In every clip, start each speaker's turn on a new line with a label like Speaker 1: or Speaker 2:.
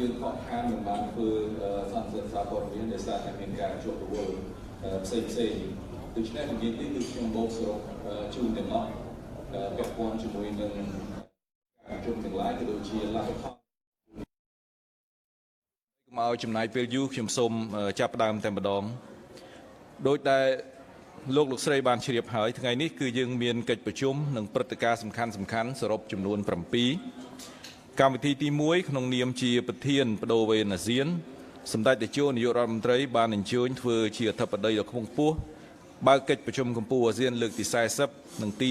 Speaker 1: យើងខកខានមិនបានធ្វើសន្និសីទសារព័ត៌មានដែលសារតែមានការជួបប្រវល់ផ្សេងដូច្នេះនិយាយនេះគឺខ្ញុំបូកសរុបជូនទាំងអស់ពាក់ព័ន្ធជាមួយនឹងការជុំទាំងឡាយក៏ដូចជាលទ្ធផលមកចំណាយពេលយូរខ្ញុំសូមចាប់ផ្ដើមតែម្ដងដោយតែលោកស្រីបានជ្រាបហើយថ្ងៃនេះគឺយើងមានកិច្ចប្រជុំនិងព្រឹត្តិការណ៍សំខាន់សរុបចំនួន7កម្មវិធីទី1ក្នុងនាមជាប្រធានបដូវវេនអាស៊ានសម្ដេចតេជោនាយករដ្ឋមន្ត្រីបានអញ្ជើញធ្វើជាអធិបតីដ៏ខ្ពង់ខ្ពស់បើកកិច្ចប្រជុំកំពូលអាស៊ានលើកទី40និងទី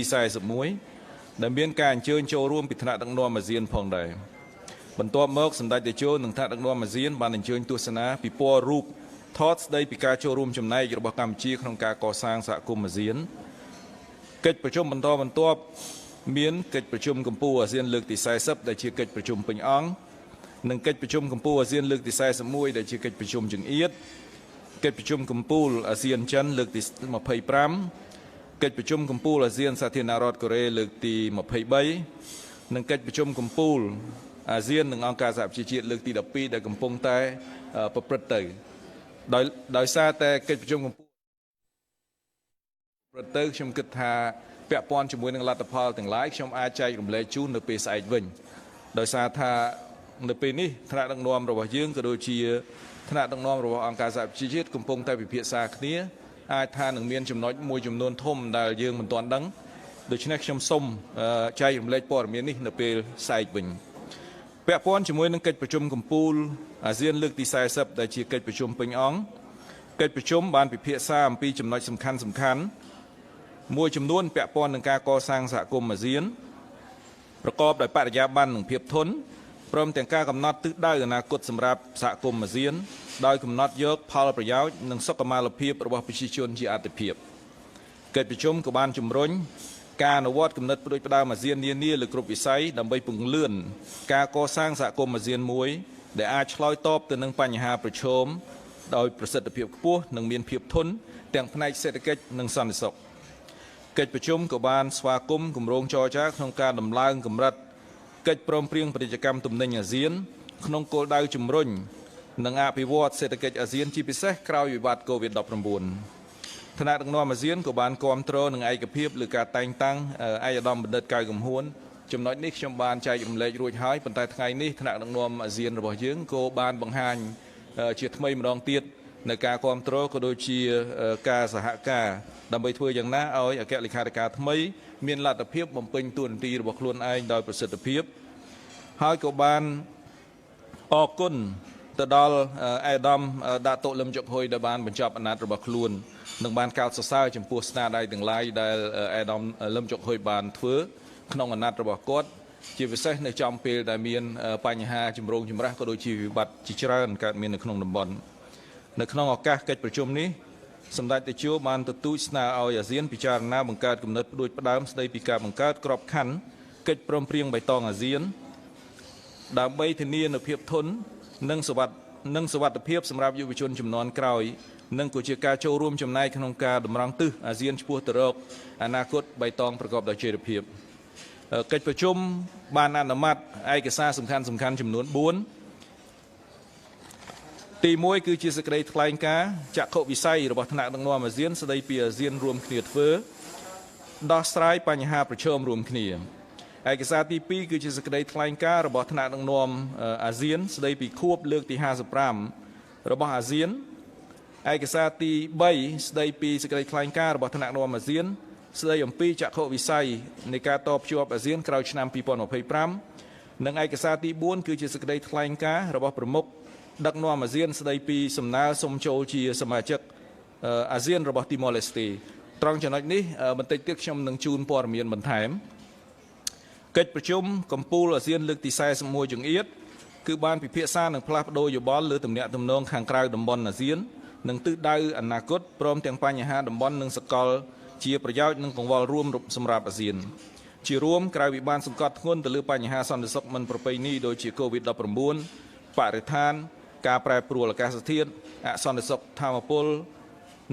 Speaker 1: 41ដែលមានការអញ្ជើញចូលរួមពីថ្នាក់ដឹកនាំអាស៊ានផងដែរបន្ទាប់មកសម្ដេចតេជោនិងថ្នាក់ដឹកនាំអាស៊ានបានអញ្ជើញទស្សនាពិព័រណ៍រូបថតស្ដីពីការចូលរួមចំណែករបស់កម្ពុជាក្នុងការកសាងសហគមន៍អាស៊ានកិច្ចប្រជុំបន្តបន្ទាប់មានកិច្ចប្រជុំកំពូលអាស៊ានលើកទី40ដែលជាកិច្ចប្រជុំពេញអង្គនិងកិច្ចប្រជុំកំពូលអាស៊ានលើកទី41ដែលជាកិច្ចប្រជុំចង្អៀតកិច្ចប្រជុំកំពូលអាស៊ានចិនលើកទី25កិច្ចប្រជុំកំពូលអាស៊ានសាធារណរដ្ឋកូរ៉េលើកទី23និងកិច្ចប្រជុំកំពូលអាស៊ាននិងអង្គការសហប្រជាជាតិលើកទី12ដែលកំពុងតែប្រព្រឹត្តទៅដោយសារតែកិច្ចប្រជុំកំពូលប្រទៅខ្ញុំគិតថាពាក់ព័ន្ធជាមួយនឹងលទ្ធផលទាំងឡាយខ្ញុំអាចចែករំលែកជូននៅពេលស្អែកវិញដោយសារថានៅពេលនេះថ្នាក់ដឹកនាំរបស់យើងក៏ដូចជាថ្នាក់ដឹកនាំរបស់អង្គការសហប្រជាជាតិកំពុងតែពិភាក្សាគ្នាអាចថានឹងមានចំណុចមួយចំនួនធំដែលយើងមិនទាន់ដឹងដូច្នេះខ្ញុំសូមចែករំលែកព័ត៌មាននេះនៅពេលស្អែកវិញពាក់ព័ន្ធជាមួយនឹងកិច្ចប្រជុំកំពូលអាស៊ានលើកទី40ដែលជាកិច្ចប្រជុំពេញអង្គកិច្ចប្រជុំបានពិភាក្សាអំពីចំណុចសំខាន់មួយចំនួនពាក់ព័ន្ធនឹងការកសាងសហគមន៍អាស៊ានប្រកបដោយបរិយាបន្ននិងភាពធន់ព្រមទាំងការកំណត់ទិសដៅអនាគតសម្រាប់សហគមន៍អាស៊ានដោយកំណត់យកផលប្រយោជន៍និងសុខុមាលភាពរបស់ប្រជាជនជាអាទិភាពកិច្ចប្រជុំក៏បានជំរុញការអនុវត្តគំនិតផ្ដួចផ្ដើមអាស៊ាននានាលើគ្រប់វិស័យដើម្បីពង្រឹងការកសាងសហគមន៍អាស៊ានមួយដែលអាចឆ្លើយតបទៅនឹងបញ្ហាប្រឈមដោយប្រសិទ្ធភាពខ្ពស់និងមានភាពធន់ទាំងផ្នែកសេដ្ឋកិច្ចនិងសន្តិសុខកិច្ចប្រជុំក៏បានស្វាគមន៍គម្រោងចរចាក្នុងការដំឡើងកម្រិតកិច្ចព្រមព្រៀងពាណិជ្ជកម្មទំនិញអាស៊ានក្នុងគោលដៅជំរុញនិងអភិវឌ្ឍសេដ្ឋកិច្ចអាស៊ានជាពិសេសក្រោយវិបត្តិ COVID-19 ថ្នាក់ដឹកនាំអាស៊ានក៏បានគាំទ្រនឹងឯកភាពលើការតែងតាំងឯកឧត្តមបណ្ឌិតកៅកំហួនចំណុចនេះខ្ញុំបានចែករំលែករួចហើយប៉ុន្តែថ្ងៃនេះថ្នាក់ដឹកនាំអាស៊ានរបស់យើងក៏បានបង្ហាញជាថ្មីម្ដងទៀតនៅការគាំទ្រក៏ដូចជាការសហការដើម្បីធ្វើយ៉ាងណាឲ្យអគ្គលេខាធិការថ្មីមានលទ្ធភាពបំពេញតួនាទីរបស់ខ្លួនឯងដោយប្រសិទ្ធភាពហើយក៏បានអរគុណទៅដល់អេដាមដាតុលឹមជុកហ៊ុយដែលបានបញ្ចប់អាណត្តិរបស់ខ្លួននិងបានកោតសរសើរចំពោះស្នាដៃទាំងឡាយដែលអេដាមលឹមជុកហ៊ុយបានធ្វើក្នុងអាណត្តិរបស់គាត់ជាពិសេសនៅចំពេលដែលមានបញ្ហាជំរងចម្រាស់ក៏ដូចជាវិបត្តិជាច្រើនកើតមាននៅក្នុងតំបន់នៅក្នុងឱកាសកិច្ចប្រជុំនេះសម្ដេចតេជោបានទទូចស្នើឲ្យអាស៊ានពិចារណាបង្កើតគំនិតផ្ដួចផ្ដើមស្ដីពីការបង្កើតក្របខ័ណ្ឌកិច្ចព្រមព្រៀងបៃតងអាស៊ានដើម្បីធានានូវភាពធន់និងសុវត្ថិភាពសម្រាប់យុវជនជំនាន់ក្រោយនិងក៏ជាការចូលរួមចំណែកក្នុងការតម្រង់ទិសអាស៊ានឆ្ពោះទៅរកអនាគតបៃតងប្រកបដោយចីរភាពកិច្ចប្រជុំបានអនុម័តឯកសារសំខាន់ចំនួន4ទី1គឺជាសេចក្តីថ្លែងការណ៍ចក្ខុវិស័យរបស់ថ្នាក់ដឹកនាំអាស៊ានស្តីពីអាស៊ានរួមគ្នាធ្វើដោះស្រាយបញ្ហាប្រឈមរួមគ្នាឯកសារទី2គឺជាសេចក្តីថ្លែងការណ៍របស់ថ្នាក់ដឹកនាំអាស៊ានស្តីពីខួបលើកទី55របស់អាស៊ានឯកសារទី3ស្តីពីសេចក្តីថ្លែងការណ៍របស់ថ្នាក់ដឹកនាំអាស៊ានស្តីអំពីចក្ខុវិស័យនៃការតភ្ជាប់អាស៊ានក្រោយឆ្នាំ2025និងឯកសារទី4គឺជាសេចក្តីថ្លែងការណ៍របស់ប្រមុខដឹកនាំអាស៊ានស្តីពីសំណើសុំចូលជាសមាជិកអាស៊ានរបស់ទីម៉ូឡេស្តេត្រង់ចំណុចនេះបន្តិចទៀតខ្ញុំនឹងជូនព័ត៌មានបន្ថែមកិច្ចប្រជុំកំពូលអាស៊ានលើកទី41ចង្អៀតគឺបានពិភាក្សានិងផ្លាស់ប្ដូរយោបល់លើទំនាក់ទំនងខាងក្រៅតំបន់អាស៊ាននិងទិសដៅអនាគតព្រមទាំងបញ្ហាតំបន់និងសកលជាប្រយោជន៍និងកង្វល់រួមសម្រាប់អាស៊ានជារួមក្រៅពីបានសង្កត់ធ្ងន់ទៅលើបញ្ហាសន្តិសុខមិនប្រពៃណីដូចជា COVID-19 បរិស្ថានការប្រែប្រួលអាកាសធាតុអសន្តិសុខធម្មពល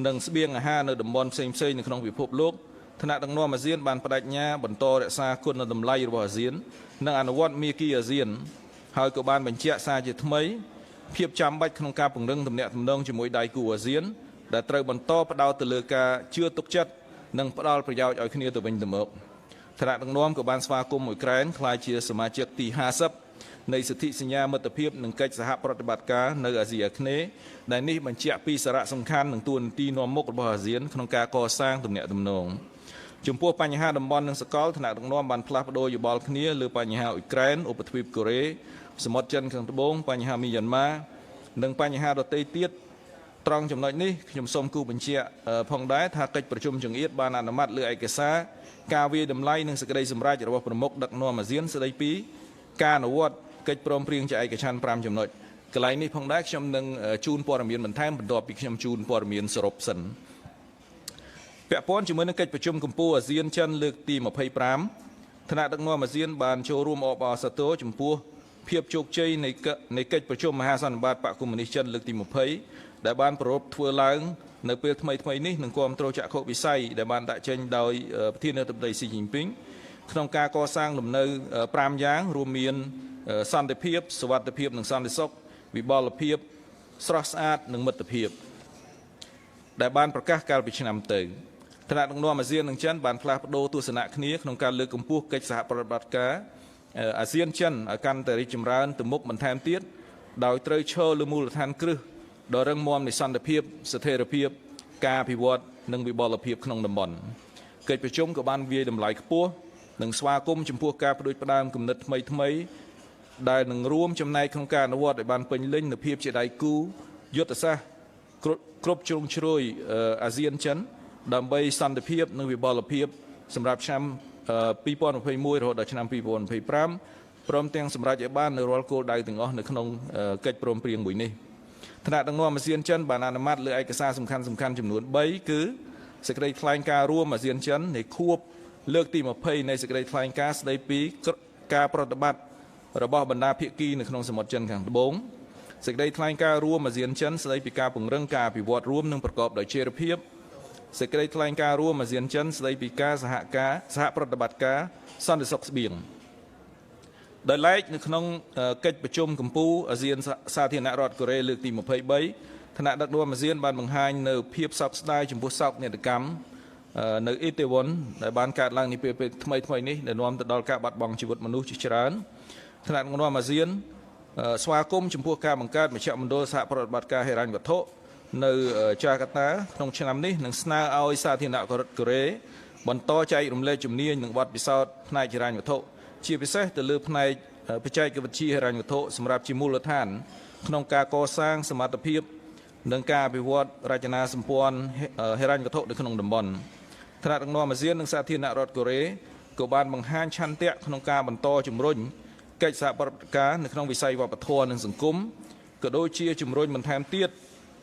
Speaker 1: និងស្បៀងអាហារនៅតំបន់ផ្សេងៗនៅក្នុងពិភពលោកថ្នាក់ដឹកនាំអាស៊ានបានបដិញ្ញាបន្តរក្សាគុណតម្លៃរបស់អាស៊ាននិងអនុវត្តមាគ៌ាអាស៊ាន ហើយក៏បានបញ្ជាក់សារជាថ្មីភាពចាំបាច់ក្នុងការពង្រឹងទំនាក់ទំនងជាមួយដៃគូអាស៊ានដែលត្រូវបន្តផ្ដោតទៅលើការជឿទុកចិត្តនិងផ្ដល់ប្រយោជន៍ឲ្យគ្នាទៅវិញទៅមកថ្នាក់ដឹកនាំក៏បានស្វាគមន៍អ៊ុយក្រែនក្លាយជាសមាជិកទី50នៃសន្ធិសញ្ញាមិត្តភាពនិងកិច្ចសហប្រតិបត្តិការនៅអាស៊ីអាគ្នេយ៍ដែលនេះបញ្ជាក់ពីសារៈសំខាន់និងតួនាទីនាំមុខរបស់អាស៊ានក្នុងការកសាងទំនាក់ទំនងចំពោះបញ្ហាតំបន់និងសកលថ្នាក់ដឹកនាំបានផ្លាស់ប្ដូរយោបល់គ្នាលើបញ្ហាអ៊ុយក្រែនឧបទ្វីបកូរ៉េសមុទ្រចិនខាងត្បូងបញ្ហាមីយ៉ាន់ម៉ានិងបញ្ហាដទៃទៀតត្រង់ចំណុចនេះខ្ញុំសូមគូបញ្ជាក់ផងដែរថាកិច្ចប្រជុំចង្អៀតបានអនុម័តលើឯកសារការវាយតម្លៃនិងសេចក្តីសម្រេចរបស់ប្រមុខដឹកនាំអាស៊ានស្តីពីការអនុវត្តកិច្ចព្រមព្រៀងជាឯកច្ឆន្ទ5ចំណុចកន្លែងនេះផងដែរខ្ញុំនឹងជូនព័ត៌មានបន្ថែមបន្ទាប់ពីខ្ញុំជូនព័ត៌មានសរុបសិនពាក់ព័ន្ធជាមួយនឹងកិច្ចប្រជុំកំពូលអាស៊ានចិនលើកទី25ថ្នាក់ដឹកនាំអាស៊ានបានចូលរួមអបអរសាទរចំពោះភាពជោគជ័យនៃកិច្ចប្រជុំមហាសន្និបាតបកកុម្មុយនីសចិនលើកទី20ដែលបានប្រារព្ធធ្វើឡើងនៅពេលថ្មីនេះនឹងគាំទ្រចក្ខុវិស័យដែលបានដាក់ចេញដោយប្រធានាធិបតីស៊ីជីនពីងក្នុងការកសាងលំនៅ5យ៉ាងរួមមានសន្តិភាពសុវត្ថិភាពនិងសន្តិសុខវិបលភាពស្រស់ស្អាតនិងមិត្តភាពដែលបានប្រកាសកាលពីឆ្នាំទៅថ្នាក់ដឹកនាំអាស៊ាននិងចិនបានផ្លាស់ប្ដូរទស្សនៈគ្នាក្នុងការលើកកម្ពស់កិច្ចសហប្រតិបត្តិការអាស៊ានចិនឲ្យកាន់តែរីកចម្រើនទៅមុខបន្ថែមទៀតដោយត្រូវឈរលើមូលដ្ឋានគ្រឹះដ៏រឹងមាំនៃសន្តិភាពស្ថិរភាពការអភិវឌ្ឍនិងវិបលភាពក្នុងតំបន់កិច្ចប្រជុំក៏បានវាយតម្លៃខ្ពស់និងស្វាគមន៍ចំពោះការបដិបត្តិគំនិតថ្មីដែលនឹងរួមចំណែកក្នុងការអនុវត្តឲ្យបានពេញលេញនូវភាពជាដៃគូយុទ្ធសាស្ត្រគ្រប់ជ្រុងជ្រោយអាស៊ានចិនដើម្បីសន្តិភាពនិងវិបលភាពសម្រាប់ឆ្នាំ2021រហូតដល់ឆ្នាំ2025ព្រមទាំងសម្រាប់ឲ្យបាននូវរាល់គោលដៅទាំងអស់នៅក្នុងកិច្ចព្រមព្រៀងមួយនេះថ្នាក់ដឹកនាំអាស៊ានចិនបានអនុម័តលើឯកសារសំខាន់ចំនួន3គឺសេចក្តីថ្លែងការណ៍រួមអាស៊ានចិននៃខួបលើកទី20នៃសេចក្តីថ្លែងការណ៍ស្តីពីការប្រតិបត្តិរបស់បណ្ដាភាគីនៅក្នុងសមុទ្រចិនខាងត្បូងសេចក្តីថ្លែងការណ៍រួមអាស៊ានចិនស្តីពីការពង្រឹងការអភិវឌ្ឍរួមនិងប្រកបដោយចីរភាពសេចក្តីថ្លែងការណ៍រួមអាស៊ានចិនស្តីពីការសហប្រតិបត្តិការសន្តិសុខស្បៀងដោយឡែកនៅក្នុងកិច្ចប្រជុំកម្ពុជាអាស៊ានសាធារណរដ្ឋកូរ៉េលើកទី23ថ្នាក់ដឹកនាំអាស៊ានបានបង្ហាញនៅភាពសោកស្ដាយចំពោះសោកនាដកម្មនៅអ៊ីតេវ៉ុនដែលបានកើតឡើងនាពេលថ្មីនេះដែលនាំទៅដល់ការបាត់បង់ជីវិតមនុស្សជាច្រើនថ្នាក់ដឹកនាំអាស៊ានស្វាគមន៍ចំពោះការបង្កើតមជ្ឈមណ្ឌលសហប្រតិបត្តិការហិរញ្ញវត្ថុនៅចាកាតាក្នុងឆ្នាំនេះនឹងស្នើឲ្យសាធារណរដ្ឋកូរ៉េបន្តចែករំលែកជំនាញនិងបទពិសោធន៍ផ្នែកហិរញ្ញវត្ថុជាពិសេសទៅលើផ្នែកបច្ចេកវិទ្យាហិរញ្ញវត្ថុសម្រាប់ជាមូលដ្ឋានក្នុងការកសាងសមត្ថភាពនិងការអភិវឌ្ឍរចនាសម្ព័ន្ធហិរញ្ញវត្ថុនៅក្នុងតំបន់ថ្នាក់ដឹកនាំអាស៊ាននិងសាធារណរដ្ឋកូរ៉េក៏បានបង្ហាញឆន្ទៈក្នុងការបន្តជំរុញកិច្ចសហប្រតិបត្តិការនៅក្នុងវិស័យវប្បធម៌និងសង្គមក៏ដូចជាជំរុញបន្ថែមទៀត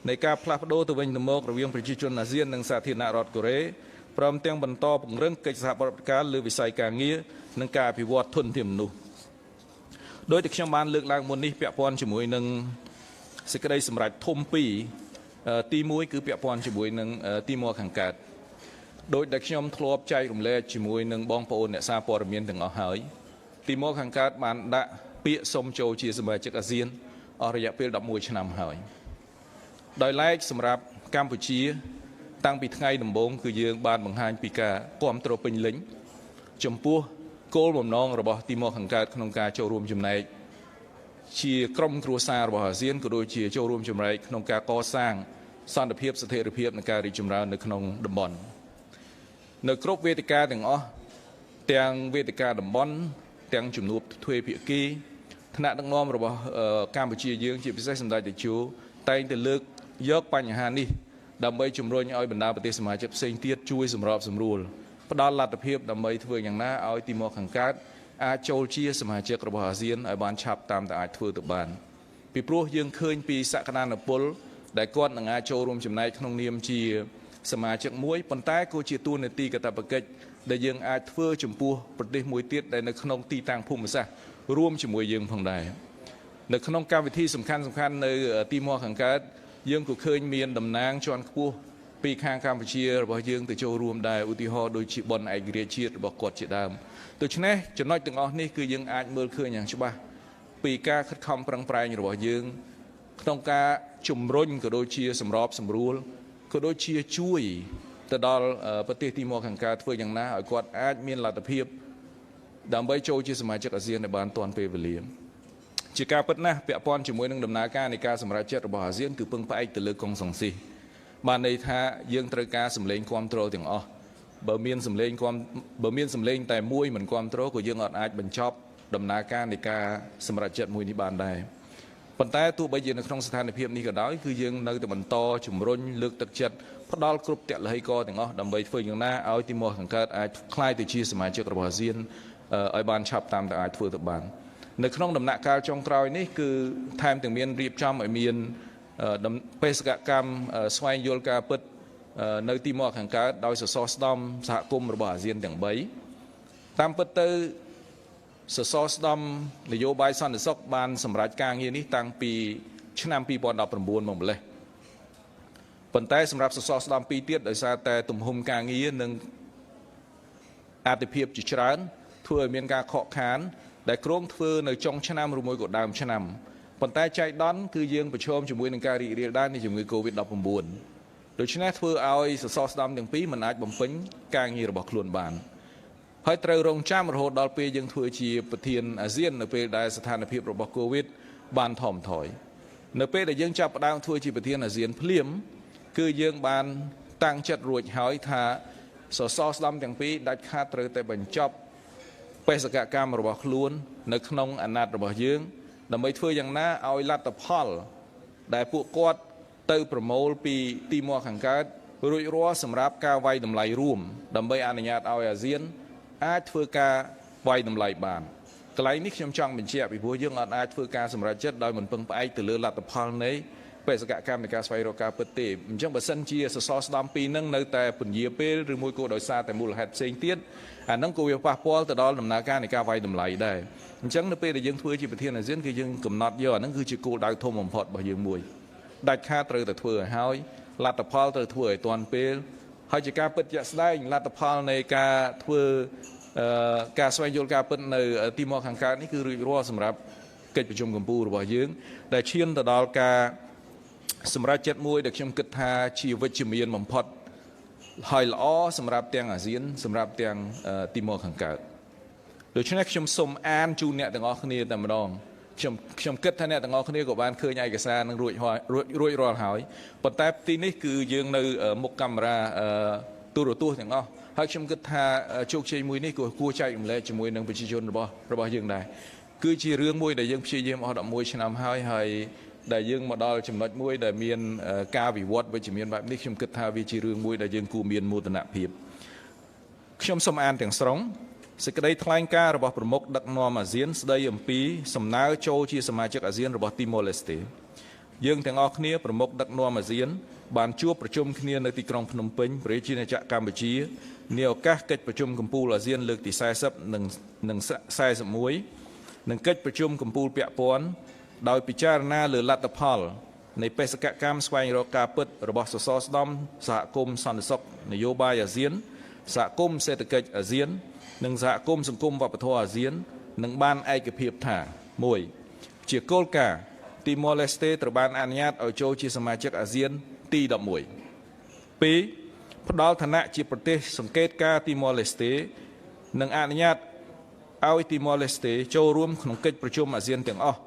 Speaker 1: នៃការផ្លាស់ប្ដូរទៅវិញទៅមករវាងប្រជាជនអាស៊ាននិងសាធារណរដ្ឋកូរ៉េព្រមទាំងបន្តពង្រឹងកិច្ចសហប្រតិបត្តិការលើវិស័យការងារនិងការអភិវឌ្ឍធនធានមនុស្សដោយតែខ្ញុំបានលើកឡើងមុននេះពាក់ព័ន្ធជាមួយនឹងសេចក្តីសម្រេចធំ2ទី1គឺពាក់ព័ន្ធជាមួយនឹងទីមខាងកើតដោយដែលខ្ញុំធ្លាប់ចែករំលែកជាមួយនឹងបងប្អូនអ្នកសារព័ត៌មានទាំងអស់ហើយទីមខាងកើតបានដាក់ពាក្យសុំចូលជាសមាជិកអាស៊ានអស់រយៈពេល11ឆ្នាំហើយដោយឡែកសម្រាប់កម្ពុជាតាំងពីថ្ងៃដំបូងគឺយើងបានបង្ហាញពីការគាំទ្រពេញលេញចំពោះគោលបំណងរបស់ទីមខាងកើតក្នុងការចូលរួមចំណែកជាក្រុមគ្រួសាររបស់អាស៊ានក៏ដូចជាចូលរួមចំណែកក្នុងការកសាងសន្តិភាពស្ថិរភាពនិងការរីកចម្រើននៅក្នុងតំបន់នៅគ្រប់វេទិកាទាំងអស់ទាំងវេទិកាតំបន់ទាំងជំនួបទ្វេភាគីថ្នាក់ដឹកនាំរបស់កម្ពុជាយើងជាពិសេសសម្ដេចតេជោតែងតែលើកយកបញ្ហានេះដើម្បីជំរុញឲ្យបណ្ដាប្រទេសសមាជិកផ្សេងទៀតជួយសម្របសម្រួលផ្ដល់លទ្ធភាពដើម្បីធ្វើយ៉ាងណាឲ្យទីមខាងកើតអាចចូលជាសមាជិករបស់អាស៊ានឲ្យបានឆាប់តាមតែអាចធ្វើទៅបានពីព្រោះយើងឃើញពីសក្តានុពលដែលគាត់នឹងអាចចូលរួមចំណែកក្នុងនាមជាសមាជិកមួយប៉ុន្តែក៏ជាតួនាទីកាតព្វកិច្ចដែលយើងអាចធ្វើចំពោះប្រទេសមួយទៀតដែលនៅក្នុងទីតាំងភូមិសាស្ត្ររួមជាមួយយើងផងដែរនៅក្នុងកម្មវិធីសំខាន់នៅទីមខាងកើតយើងក៏ឃើញមានតំណាងជាន់ខ្ពស់ពីខាងកម្ពុជារបស់យើងទៅចូលរួមដែរឧទាហរណ៍ដូចជាប៉ុនឯករាជ្យជាតិរបស់គាត់ជាដើមដូច្នេះចំណុចទាំងអស់នេះគឺយើងអាចមើលឃើញយ៉ាងច្បាស់ ពីការខិតខំប្រឹងប្រែងរបស់យើងក្នុងការជំរុញក៏ដូចជាសម្របសម្រួលក៏ដូចជាជួយទៅដល់ប្រទេសទីមកខាងកើតធ្វើយ៉ាងណាឲ្យគាត់អាចមានលទ្ធភាពដើម្បីចូលជាសមាជិកអាស៊ានដែលបានទាន់ពេលវេលាជាការពិតណាស់ពាក់ព័ន្ធជាមួយនឹងដំណើរការនៃការសម្រេចចិត្តរបស់អាស៊ានគឺពឹងផ្អែកទៅលើកុងសង្ស៊ីបានន័យថាយើងត្រូវការសម្លេងគ្រប់គ្រងទាំងអស់បើមានសម្លេងតែមួយមិនគ្រប់គ្រងក៏យើងអាចបញ្ចប់ដំណើរការនៃការសម្រេចចិត្តមួយនេះបានដែរប៉ុន្តែទោះបីជានៅក្នុងស្ថានភាពនេះក៏ដោយគឺយើងនៅតែបន្តជំរុញលើកទឹកចិត្តផ្ដល់គ្រប់ទលហីកទាំងអស់ដើម្បីធ្វើយ៉ាងណាឲ្យទីមកខាងកើតអាចក្លាយទៅជាសមាជិករបស់អាស៊ានឲ្យបានឆាប់តាមតែអាចធ្វើទៅបាននៅក្នុងដំណាក់កាលចុងក្រោយនេះគឺថែមទាំងមានរៀបចំឲ្យមានបេសកកម្មស្វែងយល់ការពិតនៅទីមកខាងកើតដោយសសរស្តម្ភសហគមន៍របស់អាស៊ានទាំង3តាមពិតទៅសសរស្តម្ភនយោបាយសន្តិសុខបានសម្រេចការងារនេះតាំងពីឆ្នាំ2019មកម្លេះប៉ុន្តែសម្រាប់សសរស្តម្ភ2ទៀតដោយសារតែទំហំការងារនិងអតិភិបជាច្រើនធ្វើឲ្យមានការខកខានដែលគ្រោងធ្វើនៅចុងឆ្នាំឬមួយក៏ដើមឆ្នាំប៉ុន្តែចៃដន្យគឺយើងប្រឈមជាមួយនឹងការរីករាលដាលនៃជំងឺ Covid-19 ដូច្នេះធ្វើឲ្យសសរស្តម្ភទាំងពីរមិនអាចបំពេញការងាររបស់ខ្លួនបានហើយត្រូវរងចាំរហូតដល់ពេលយើងធ្វើជាប្រធានអាស៊ាននៅពេលដែលស្ថានភាពរបស់ Covid បានថមថយនៅពេលដែលយើងចាប់ផ្ដើមធ្វើជាប្រធានអាស៊ានភ្លាមគឺយើងបានតាំងចិត្តរួចហើយថាសសរស្តម្ភទាំងពីរដាច់ខាតត្រូវតែបញ្ចប់បេសកកម្មរបស់ខ្លួននៅក្នុងអាណត្តិរបស់យើងដើម្បីធ្វើយ៉ាងណាឲ្យលទ្ធផលដែលពួកគាត់ទៅប្រមូលពីទីមកខាងកើតរួចរាល់សម្រាប់ការវាយតម្លៃរួមដើម្បីអនុញ្ញាតឲ្យអាស៊ានអាចធ្វើការវាយតម្លៃបានកន្លែងនេះខ្ញុំចង់បញ្ជាក់ពីព្រោះយើងអាចធ្វើការសម្រេចចិត្តដោយមិនពឹងផ្អែកទៅលើលទ្ធផលនៃបេសកកម្មនៃការស្វែងរកការពិតទេអញ្ចឹងបើសិនជាសសរស្តម្ភពីរនឹងនៅតែពន្យាពេលឬមួយក៏ដោយសារតែមូលហេតុផ្សេងទៀតអានឹងក៏វាប៉ះពាល់ទៅដល់ដំណើរការនៃការវាយតម្លៃដែរអញ្ចឹងនៅពេលដែលយើងធ្វើជាប្រធានអាស៊ានគឺយើងកំណត់យកអានឹងគឺជាគោលដៅធំបំផុតរបស់យើងមួយដាច់ខាតត្រូវតែធ្វើឲ្យហើយលទ្ធផលត្រូវធ្វើឲ្យទាន់ពេលហើយជាការពិតជាក់ស្ដែងលទ្ធផលនៃការធ្វើការស្វែងយល់ការពិតនៅទីមកខាងកើតនេះគឺរួចរាល់សម្រាប់កិច្ចប្រជុំកំពូលរបស់យើងដែលឈានទៅដល់ការសម្រាប់ចិត្តមួយដែលខ្ញុំគិតថាជាវិជ្ជមានបំផុតហើយល្អសម្រាប់ទាំងអាស៊ានសម្រាប់ទាំងទីមកខាងកើតដូច្នេះខ្ញុំសូមអានជូនអ្នកទាំងអស់គ្នាតែម្ដងខ្ញុំគិតថាអ្នកទាំងអស់គ្នាក៏បានឃើញឯកសារនឹងរួចរាល់ហើយប៉ុន្តែទីនេះគឺយើងនៅមុខកាមេរ៉ាទូរទស្សន៍ទាំងអស់ហើយខ្ញុំគិតថាជោគជ័យមួយនេះក៏គួរចែករំលែកជាមួយនឹងប្រជាជនរបស់យើងដែរគឺជារឿងមួយដែលយើងព្យាយាមអស់11ឆ្នាំហើយដែលយើងមកដល់ចំណុចមួយដែលមានការវិវត្តវិជ្ជមានបែបនេះខ្ញុំគិតថាវាជារឿងមួយដែលយើងគួរមានមោទនភាពខ្ញុំសូមអានទាំងស្រុងសេចក្តីថ្លែងការណ៍របស់ប្រមុខដឹកនាំអាស៊ានស្តីអំពីសំណើចូលជាសមាជិកអាស៊ានរបស់ទីម៉ូឡេស្តេយើងទាំងអស់គ្នាប្រមុខដឹកនាំអាស៊ានបានជួបប្រជុំគ្នានៅទីក្រុងភ្នំពេញប្រជាជាតិកម្ពុជានាឱកាសកិច្ចប្រជុំកំពូលអាស៊ានលើកទី40និង41និងកិច្ចប្រជុំកំពូលពាក់ព័ន្ធដោយពិចារណាលើលទ្ធផលនៃបេសកកម្មស្វែងរកការពិតរបស់សសរស្តម្ភសហគមន៍សន្តិសុខនយោបាយអាស៊ានសហគមន៍សេដ្ឋកិច្ចអាស៊ាននិងសហគមន៍សង្គមវប្បធម៌អាស៊ាននឹងបានឯកភាពថា 1. ជាគោលការណ៍ទីម៉ូឡេស្តេត្រូវបានអនុញ្ញាតឲ្យចូលជាសមាជិកអាស៊ានទី11 2. ផ្ដល់ឋានៈជាប្រទេសសង្កេតការណ៍ទីម៉ូឡេស្តេនិងអនុញ្ញាតឲ្យទីម៉ូឡេស្តេចូលរួមក្នុងកិច្ចប្រជុំអាស៊ានទាំងអស់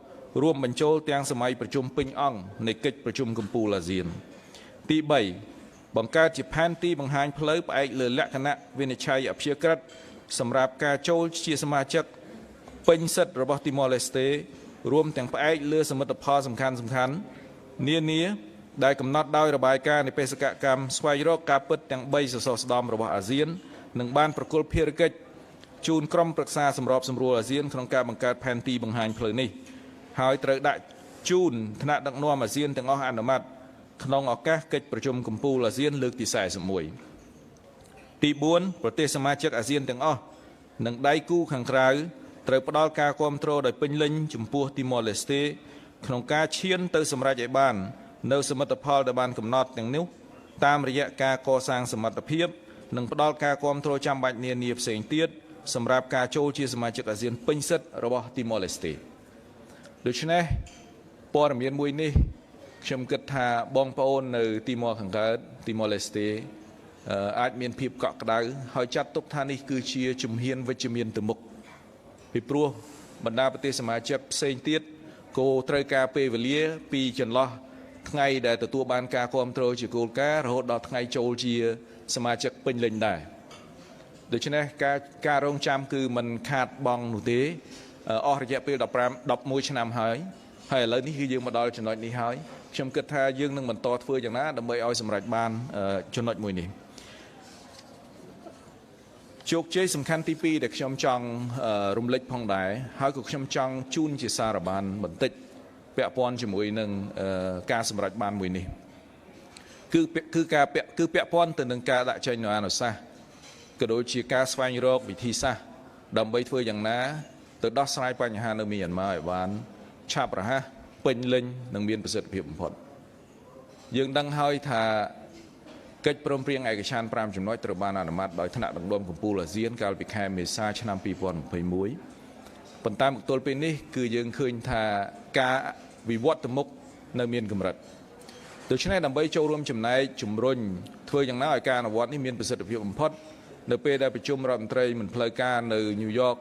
Speaker 1: រួមបញ្ចូលទាំងសម័យប្រជុំពេញអង្គនៃកិច្ចប្រជុំកំពូលអាស៊ានទី3បង្កើតជាផែនទីបង្ហាញផ្លូវផ្អែកលើលក្ខណៈវិនិច្ឆ័យអព្យាក្រឹតសម្រាប់ការចូលជាសមាជិកពេញសិទ្ធិរបស់ទីម៉ូឡេស្តេរួមទាំងផ្អែកលើសមិទ្ធផលសំខាន់នានាដែលកំណត់ដោយរបាយការណ៍នៃបេសកកម្មស្វែងរកការពិតទាំង3សសរស្តម្ភរបស់អាស៊ាននិងបានប្រគល់ភារកិច្ចជូនក្រុមប្រឹក្សាសម្របសម្រួលអាស៊ានក្នុងការបង្កើតផែនទីបង្ហាញផ្លូវនេះហើយត្រូវដាក់ជូនថ្នាក់ដឹកនាំអាស៊ានទាំងអស់អនុម័តក្នុងឱកាសកិច្ចប្រជុំកំពូលអាស៊ានលើកទី41ទី4ប្រទេសសមាជិកអាស៊ានទាំងអស់និងដៃគូខាងក្រៅត្រូវផ្ដល់ការគាំទ្រដោយពេញលេញចំពោះទីម៉ូឡេស្តេក្នុងការឈានទៅសម្រេចឲ្យបាននៅសមិទ្ធផលដែលបានកំណត់ទាំងនោះតាមរយៈការកសាងសមត្ថភាពនិងផ្ដល់ការគាំទ្រចាំបាច់នានាផ្សេងទៀតសម្រាប់ការចូលជាសមាជិកអាស៊ានពេញសិទ្ធិរបស់ទីម៉ូឡេស្តេ ដូច្នេះព័ត៌មានមួយនេះខ្ញុំគិតថាបងប្អូននៅទីម៉ូខាងកើតទីម៉ូឡេស្តេអាចមានភាពកក់ក្ដៅហើយចាត់ទុកថានេះគឺជាជំហានវិជ្ជមានទៅមុខពីព្រោះបណ្ដាប្រទេសសមាជិកផ្សេងទៀតក៏ត្រូវការពេលវេលាពីចន្លោះថ្ងៃដែលទទួលបានការគ្រប់គ្រងជាគោលការណ៍រហូតដល់ថ្ងៃចូលជាសមាជិកពេញលេញដែរដូច្នេះការរងចាំគឺมันខាតបង់នោះទេអស់រយៈពេល11ឆ្នាំហើយឥឡូវនេះគឺយើងមកដល់ចំណុចនេះហើយខ្ញុំគិតថាយើងនឹងបន្តធ្វើយ៉ាងណាដើម្បីឲ្យសម្រេចបានចំណុចមួយនេះជោគជ័យសំខាន់ទី2ដែលខ្ញុំចង់រំលឹកផងដែរហើយក៏ខ្ញុំចង់ជូនជាសារបានបន្តិចពាក់ព័ន្ធជាមួយនឹងការសម្រេចបានមួយនេះគឺពាក់ព័ន្ធទៅនឹងការដាក់ចេញនូវអនុសាសន៍ក៏ដូចជាការស្វែងរកវិធីសាស្ត្រដើម្បីធ្វើយ៉ាងណាទៅដោះស្រាយបញ្ហានៅមីយ៉ាន់ម៉ាឲ្យបានឆាប់រហ័សពេញលេញនិងមានប្រសិទ្ធភាពបំផុតយើងដឹងហើយថាកិច្ចព្រមព្រៀងឯកច្ឆន្ទ5ចំណុចត្រូវបានអនុម័តដោយថ្នាក់ដឹកនាំកំពូលអាស៊ានកាលពីខែមេសាឆ្នាំ2021ប៉ុន្តែមកទល់ពេលនេះគឺយើងឃើញថាការវិវត្តទៅមុខនៅមានកម្រិតដូច្នេះដើម្បីចូលរួមចំណែកជំរុញធ្វើយ៉ាងណាឲ្យការអនុវត្តនេះមានប្រសិទ្ធភាពបំផុតនៅពេលដែលប្រជុំរដ្ឋមន្ត្រីមិនផ្លូវការនៅញូវយ៉ក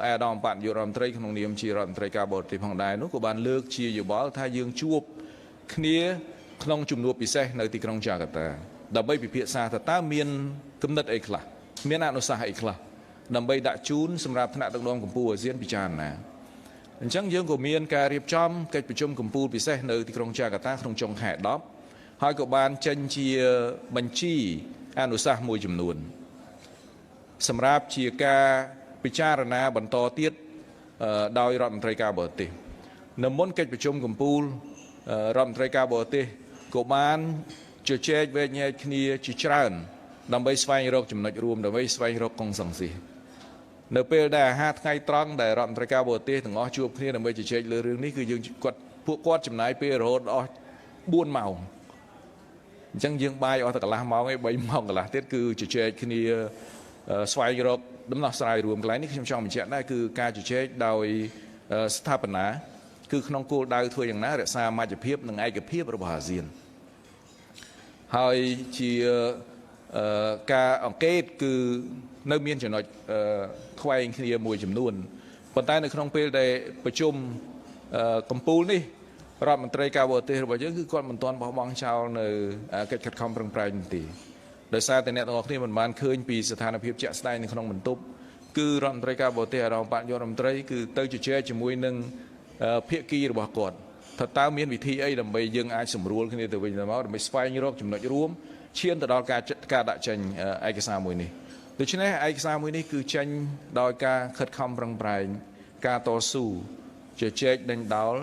Speaker 1: អាដាមបាត់យុរដ្ឋមន្ត្រីក្នុងនាមជារដ្ឋមន្ត្រីការបរទេសផងដែរនោះក៏បានលើកជាយោបល់ថាយើងជួបគ្នាក្នុងជំនួបពិសេសនៅទីក្រុងចាកាតាដើម្បីពិភាក្សាថាតើមានគំនិតអីខ្លះមានអនុសាសន៍អីខ្លះដើម្បីដាក់ជូនសម្រាប់ថ្នាក់ដឹកនាំកម្ពុជាអាស៊ានពិចារណាអញ្ចឹងយើងក៏មានការរៀបចំកិច្ចប្រជុំកម្ពុជាពិសេសនៅទីក្រុងចាកាតាក្នុងចុងខែ10ហើយក៏បានចេញជាបញ្ជីអនុសាសន៍មួយចំនួនសម្រាប់ជាការពិចារណាបន្តទៀតដោយរដ្ឋមន្ត្រីការបរទេសនៅមុនកិច្ចប្រជុំកម្ពុជារដ្ឋមន្ត្រីការបរទេសក៏បានជជែកវែកញែកគ្នាជាច្រើនដើម្បីស្វែងរកចំណុចរួមដើម្បីស្វែងរកកុងសង្ស៊ីនៅពេលដែលអាហារថ្ងៃត្រង់ដែលរដ្ឋមន្ត្រីការបរទេសទាំងអស់ជួបគ្នាដើម្បីជជែកលើរឿងនេះគឺយើងពួកគាត់ចំណាយពេលរហូតអស់4ម៉ោងអញ្ចឹងយើងបាយអស់តែកន្លះម៉ោងឯង3ម៉ោងកន្លះទៀតគឺជជែកគ្នាស្វែងរកដំណោះស្រាយរួមកន្លែងនេះខ្ញុំចង់បញ្ជាក់ដែរគឺការជជែកដោយស្ថាបនាគឺក្នុងគោលដៅធ្វើយ៉ាងណារក្សាមជ្ឈភាពនិងឯកភាពរបស់អាស៊ានហើយជាការអង្កេតគឺនៅមានចំណុចខ្វែងគ្នាមួយចំនួនប៉ុន្តែនៅក្នុងពេលដែលប្រជុំកម្ពុជានេះរដ្ឋមន្ត្រីការបរទេសរបស់យើងគឺគាត់មិនទាន់បោះបង់ចោលនៅកិច្ចខិតខំប្រឹងប្រែងនោះទេដោយសារតែអ្នកទាំងអស់គ្នាមិនបានឃើញពីស្ថានភាពជាក់ស្ដែងនៅក្នុងបន្ទប់គឺរដ្ឋមន្ត្រីការបរទេសអារម្មណ៍បាក់យុរដ្ឋមន្ត្រីគឺទៅជជែកជាមួយនឹងភាគីរបស់គាត់ថាតើមានវិធីអីដើម្បីយើងអាចសម្រួលគ្នាទៅវិញទៅមកដើម្បីស្វែងរកចំណុចរួមឈានទៅដល់ការដាក់ចេញឯកសារមួយនេះដូច្នេះឯកសារមួយនេះគឺចេញដោយការខិតខំប្រឹងប្រែងការតស៊ូជជែកដេញដោល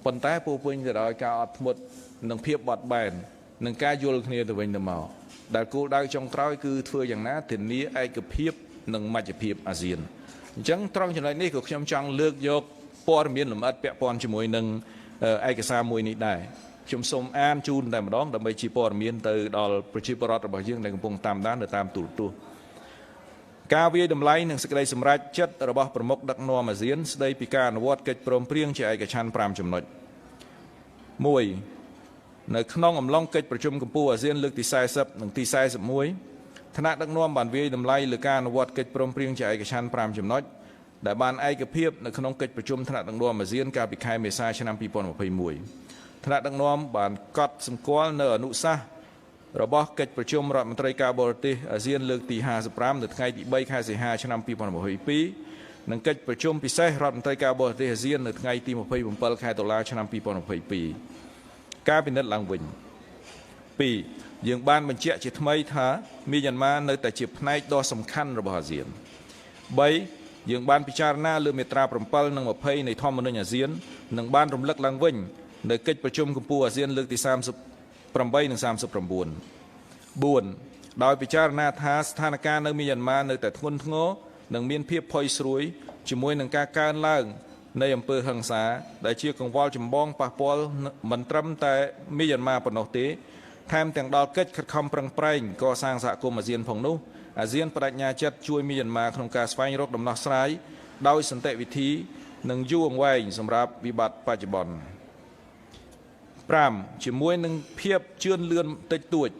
Speaker 1: ប៉ុន្តែពោពេញទៅដោយការអត់ធ្មត់និងភាពបត់បែននិងការយល់គ្នាទៅវិញទៅមកដែលគោលដៅចុងក្រោយគឺធ្វើយ៉ាងណាធានាឯកភាពនិងមជ្ឈភាពអាស៊ានអញ្ចឹងត្រង់ចំណុចនេះក៏ខ្ញុំចង់លើកយកព័ត៌មានលម្អិតពាក់ព័ន្ធជាមួយនឹងឯកសារមួយនេះដែរខ្ញុំសូមអានជូនតែម្ដងដើម្បីជាព័ត៌មានទៅដល់ប្រជាពលរដ្ឋរបស់យើងដែលកំពុងតាមដាននៅតាមទូរទស្សន៍ការវាយតម្លៃនិងសេចក្តីសម្រេចចិត្តរបស់ប្រមុខដឹកនាំអាស៊ានស្តីពីការអនុវត្តកិច្ចព្រមព្រៀងជាឯកច្ឆន្ទ5ចំណុច1នៅក្នុងអំឡុងកិច្ចប្រជុំកម្ពុជាអាស៊ានលើកទី40និងទី41ថ្នាក់ដឹកនាំបានវាយតម្លៃលើការអនុវត្តកិច្ចព្រមព្រៀងជាឯកច្ឆន្ទ5ចំណុចដែលបានឯកភាពនៅក្នុងកិច្ចប្រជុំថ្នាក់ដឹកនាំអាស៊ានកាលពីខែមេសាឆ្នាំ2021ថ្នាក់ដឹកនាំបានកត់សម្គាល់នៅអនុសាសន៍របស់កិច្ចប្រជុំរដ្ឋមន្ត្រីការបរទេសអាស៊ានលើកទី55នៅថ្ងៃទី3ខែសីហាឆ្នាំ2022និងកិច្ចប្រជុំពិសេសរដ្ឋមន្ត្រីការបរទេសអាស៊ាននៅថ្ងៃទី27ខែតុលាឆ្នាំ2022ការពិនិត្យឡើងវិញ2យើងបានបញ្ជាក់ជាថ្មីថាមីយ៉ាន់ម៉ានៅតែជាផ្នែកដ៏សំខាន់របស់អាស៊ាន3យើងបានពិចារណាលើមាត្រា7និង20នៃធម្មនុញ្ញអាស៊ាននិងបានរំលឹកឡើងវិញនៅកិច្ចប្រជុំកម្ពុជាអាស៊ានលើកទី38និង39 4ដោយពិចារណាថាស្ថានភាពនៅមីយ៉ាន់ម៉ានៅតែធ្ងន់ធ្ងរនិងមានភាពផុយស្រួយជាមួយនឹងការកើនឡើងនៃអំពើហិង្សាដែលជាកង្វល់ចម្បងប៉ះពាល់មិនត្រឹមតែមីយ៉ាន់ម៉ាប៉ុណ្ណោះទេថែមទាំងដល់កិច្ចខិតខំប្រឹងប្រែងកសាងសហគមន៍អាស៊ានផងនោះអាស៊ានបដិញ្ញាចិត្តជួយមីយ៉ាន់ម៉ាក្នុងការស្វែងរកដំណោះស្រាយដោយសន្តិវិធី និងយូរអង្វែងសម្រាប់វិបត្តិបច្ចុប្បន្ន 5. ជាមួយនឹងភាពជឿនលឿនតិចតួច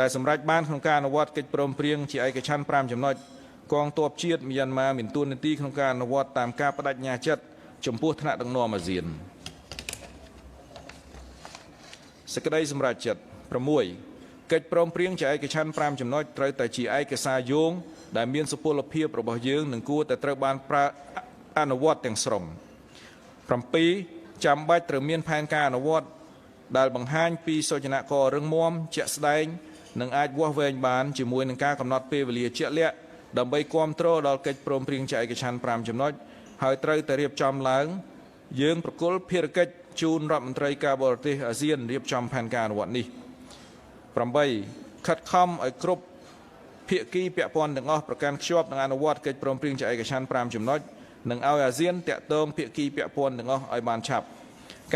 Speaker 1: ដែលសម្រេចបានក្នុងការអនុវត្តកិច្ចព្រមព្រៀងជាឯកច្ឆន្ទ 5 ចំណុចកងទ័ពជាតិមីយ៉ាន់ម៉ាមានតួនាទីក្នុងការអនុវត្តតាមការបដិញ្ញាចិត្តចំពោះថ្នាក់ដឹកនាំអាស៊ាន សេចក្តីសម្រេចចិត្ត 6. កិច្ចព្រមព្រៀងជាឯកច្ឆន្ទ 5 ចំណុចត្រូវតែជាឯកសារយោងដែលមានសុពលភាពរបស់យើងនិងគួរតែត្រូវបានអនុវត្តទាំងស្រុង 7. ចាំបាច់ត្រូវមានផែនការអនុវត្តដែលបង្ហាញពីសូចនាកររឹងមាំជាក់ស្ដែងនិងអាចវាស់វែងបានជាមួយនឹងការកំណត់ពេលវេលាជាក់លាក់ដើម្បីគាំទ្រដល់កិច្ចព្រមព្រៀងជាឯកច្ឆន្ទ 5 ចំណុចហើយត្រូវតែរៀបចំឡើងយើងប្រគល់ភារកិច្ចជូនរដ្ឋមន្ត្រីការបរទេសអាស៊ានរៀបចំផែនការអនុវត្តនេះ 8. ខិតខំឲ្យគ្រប់ភាគីពាក់ព័ន្ធទាំងអស់ប្រកាន់ខ្ជាប់និងអនុវត្តកិច្ចព្រមព្រៀងជាឯកច្ឆន្ទ 5 ចំណុចនិងឲ្យអាស៊ានតាក់ទងភាគីពាក់ព័ន្ធទាំងអស់ឲ្យបានឆាប់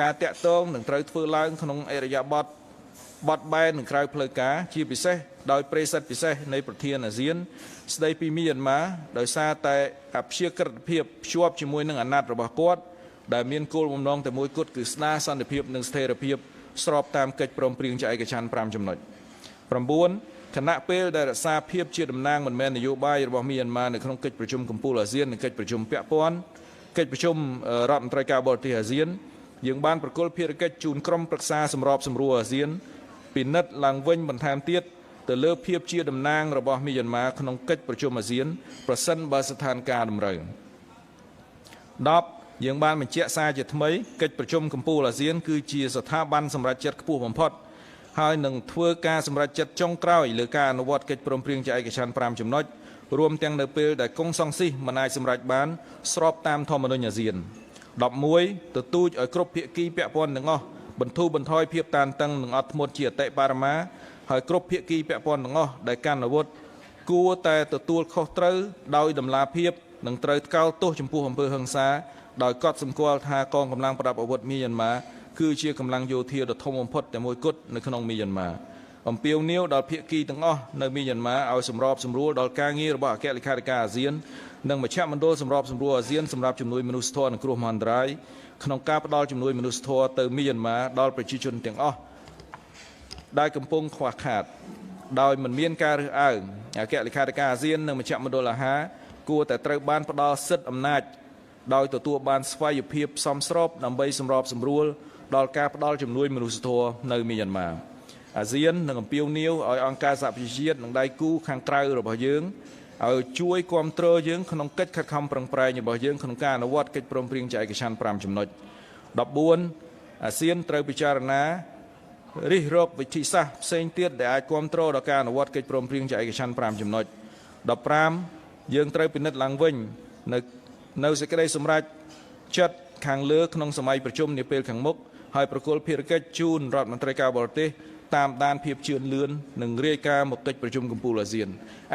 Speaker 1: ការតាក់ទងនឹងត្រូវធ្វើឡើងក្នុងអរិយាប័ត្របត់បែននិងក្រៅផ្លូវការជាពិសេសដោយប្រេសិតពិសេសនៃប្រធានអាស៊ានស្ដីពីមីយ៉ាន់ម៉ាដោយសារតែអព្យាក្រឹតភាពភ្ជាប់ជាមួយនឹងអាណត្តិរបស់គាត់ដែលមានគោលបំណងតែមួយគត់គឺស្ដារសន្តិភាពនិងស្ថិរភាពស្របតាមកិច្ចព្រមព្រៀងជាឯកច្ឆន្ទ 5 ចំណុច 9. គណៈពេលដែលរក្សាភាពជាតំណាងមិនមែននយោបាយរបស់មីយ៉ាន់ម៉ានៅក្នុងកិច្ចប្រជុំកំពូលអាស៊ាននិងកិច្ចប្រជុំពាក់ព័ន្ធកិច្ចប្រជុំរដ្ឋមន្ត្រីការបរទេសអាស៊ានយើងបានប្រគល់ភារកិច្ចជូនក្រុមប្រឹក្សាសម្របសម្រួលអាស៊ានពិនិត្យឡើងវិញបន្ថែមទៀតទៅលើភាពជាតំណាងរបស់មីយ៉ាន់ម៉ាក្នុងកិច្ចប្រជុំអាស៊ានប្រសិនបើស្ថានភាពតម្រូវ 10. យើងបានបញ្ជាក់សារជាថ្មីកិច្ចប្រជុំកំពូលអាស៊ានគឺជាស្ថាប័នសម្រេចចិត្តខ្ពស់បំផុតហើយនឹងធ្វើការសម្រេចចិត្តចុងក្រោយលើការអនុវត្តកិច្ចព្រមព្រៀងជាឯកច្ឆន្ទ 5 ចំណុចរួមទាំងនៅពេលដែលកុងសង្ស៊ីសមិនអាចសម្រេចបានស្របតាមធម្មនុញ្ញអាស៊ាន 11. ទទូចឲ្យគ្រប់ភាគីពាក់ព័ន្ធទាំងអស់បន្ធូរបន្ថយភាពតានតឹងនិងអត់ធ្មត់ជាអតិបរមាហើយគ្រប់ភាគីពាក់ព័ន្ធទាំងអស់ដែលកាន់អាវុធគួរតែទទួលខុសត្រូវដោយតម្លាភាពនិងត្រូវថ្កោលទោសចំពោះអំពើហិង្សាដោយកត់សម្គាល់ថាកងកម្លាំងប្រដាប់អាវុធមីយ៉ាន់ម៉ាគឺជាកម្លាំងយោធាដ៏ធំបំផុតតែមួយគត់នៅក្នុងមីយ៉ាន់ម៉ាអំពាវនាវដល់ភាគីទាំងអស់នៅមីយ៉ាន់ម៉ាឲ្យសម្របសម្រួលដល់ការងាររបស់អគ្គលេខាធិការអាស៊ាននិងមជ្ឈមណ្ឌលសម្របសម្រួលអាស៊ានសម្រាប់ជំនួយមនុស្សធម៌និងគ្រោះមហន្តរាយក្នុងការផ្តល់ជំនួយមនុស្សធម៌ទៅមីយ៉ាន់ម៉ាដល់ប្រជាជនទាំងអស់ដែលកំពុងខ្វះខាតដោយមិនមានការរើសអើងអគ្គលេខាធិការអាស៊ាននិងមជ្ឈមណ្ឌលអាហារគួរតែត្រូវបានផ្តល់សិទ្ធិអំណាចដោយទទួលបានស្វ័យភាពសមស្របដើម្បីសម្របសម្រួលដល់ការផ្តល់ជំនួយមនុស្សធម៌នៅមីយ៉ាន់ម៉ាអាស៊ាននឹងអំពាវនាវឲ្យអង្គការសហប្រជាជាតិនិងដៃគូខាងក្រៅរបស់យើងឲ្យជួយគ្រប់គ្រងយើងក្នុងកិច្ចខិតខំប្រឹងប្រែងរបស់យើងក្នុងការអនុវត្តកិច្ចព្រមព្រៀងជាឯកច្ឆន្ទ 5 ចំណុច 14 អាស៊ានត្រូវពិចារណារិះរកវិធីសាស្ត្រផ្សេងទៀតដែលអាចគ្រប់គ្រងដល់ការអនុវត្តកិច្ចព្រមព្រៀងជាឯកច្ឆន្ទ 5 ចំណុច 15 យើងត្រូវពិនិត្យឡើងវិញនៅសេចក្តីសម្រេចចិត្តខាងលើក្នុងសម័យប្រជុំនាពេលខាងមុខហើយប្រគល់ភារកិច្ចជូនរដ្ឋមន្ត្រីការបរទេសតាមដានភាពជឿនលឿននិងរាយការណ៍មកកិច្ចប្រជុំកំពូលអាស៊ាន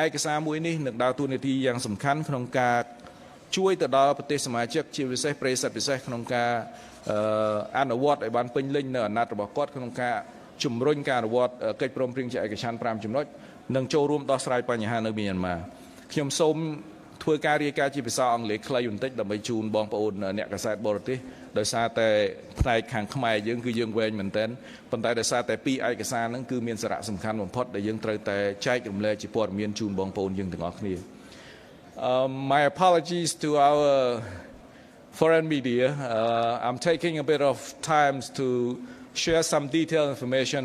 Speaker 1: ឯកសារមួយនេះនឹងដើរតួនាទីយ៉ាងសំខាន់ក្នុងការជួយទៅដល់ប្រទេសសមាជិកជាពិសេសប្រទេសពិសេសក្នុងការអនុវត្តឲ្យបានពេញលេញនៅអាណត្តិរបស់គាត់ក្នុងការជំរុញការអនុវត្តកិច្ចព្រមព្រៀងជាឯកច្ឆន្ទ 5 ចំណុចនិងចូលរួមដោះស្រាយបញ្ហានៅមីយ៉ាន់ម៉ាខ្ញុំសូមធ្វើការរាយការណ៍ជាភាសាអង់គ្លេសខ្លីបន្តិចដើម្បីជូនបងប្អូនអ្នកកាសែតបរទេសដោយសារតែផ្នែកខាងខ្មែរយើងគឺយើងវែងមែនទែនប៉ុន្តែដោយសារតែពីរឯកសារហ្នឹងគឺមានសារៈសំខាន់បំផុតដែលយើងត្រូវតែចែករំលែកជាព័ត៌មានជូនបងប្អូនយើងទាំងអស់គ្នា My apologies to our foreign media. I'm taking a bit of time to share some detailed information,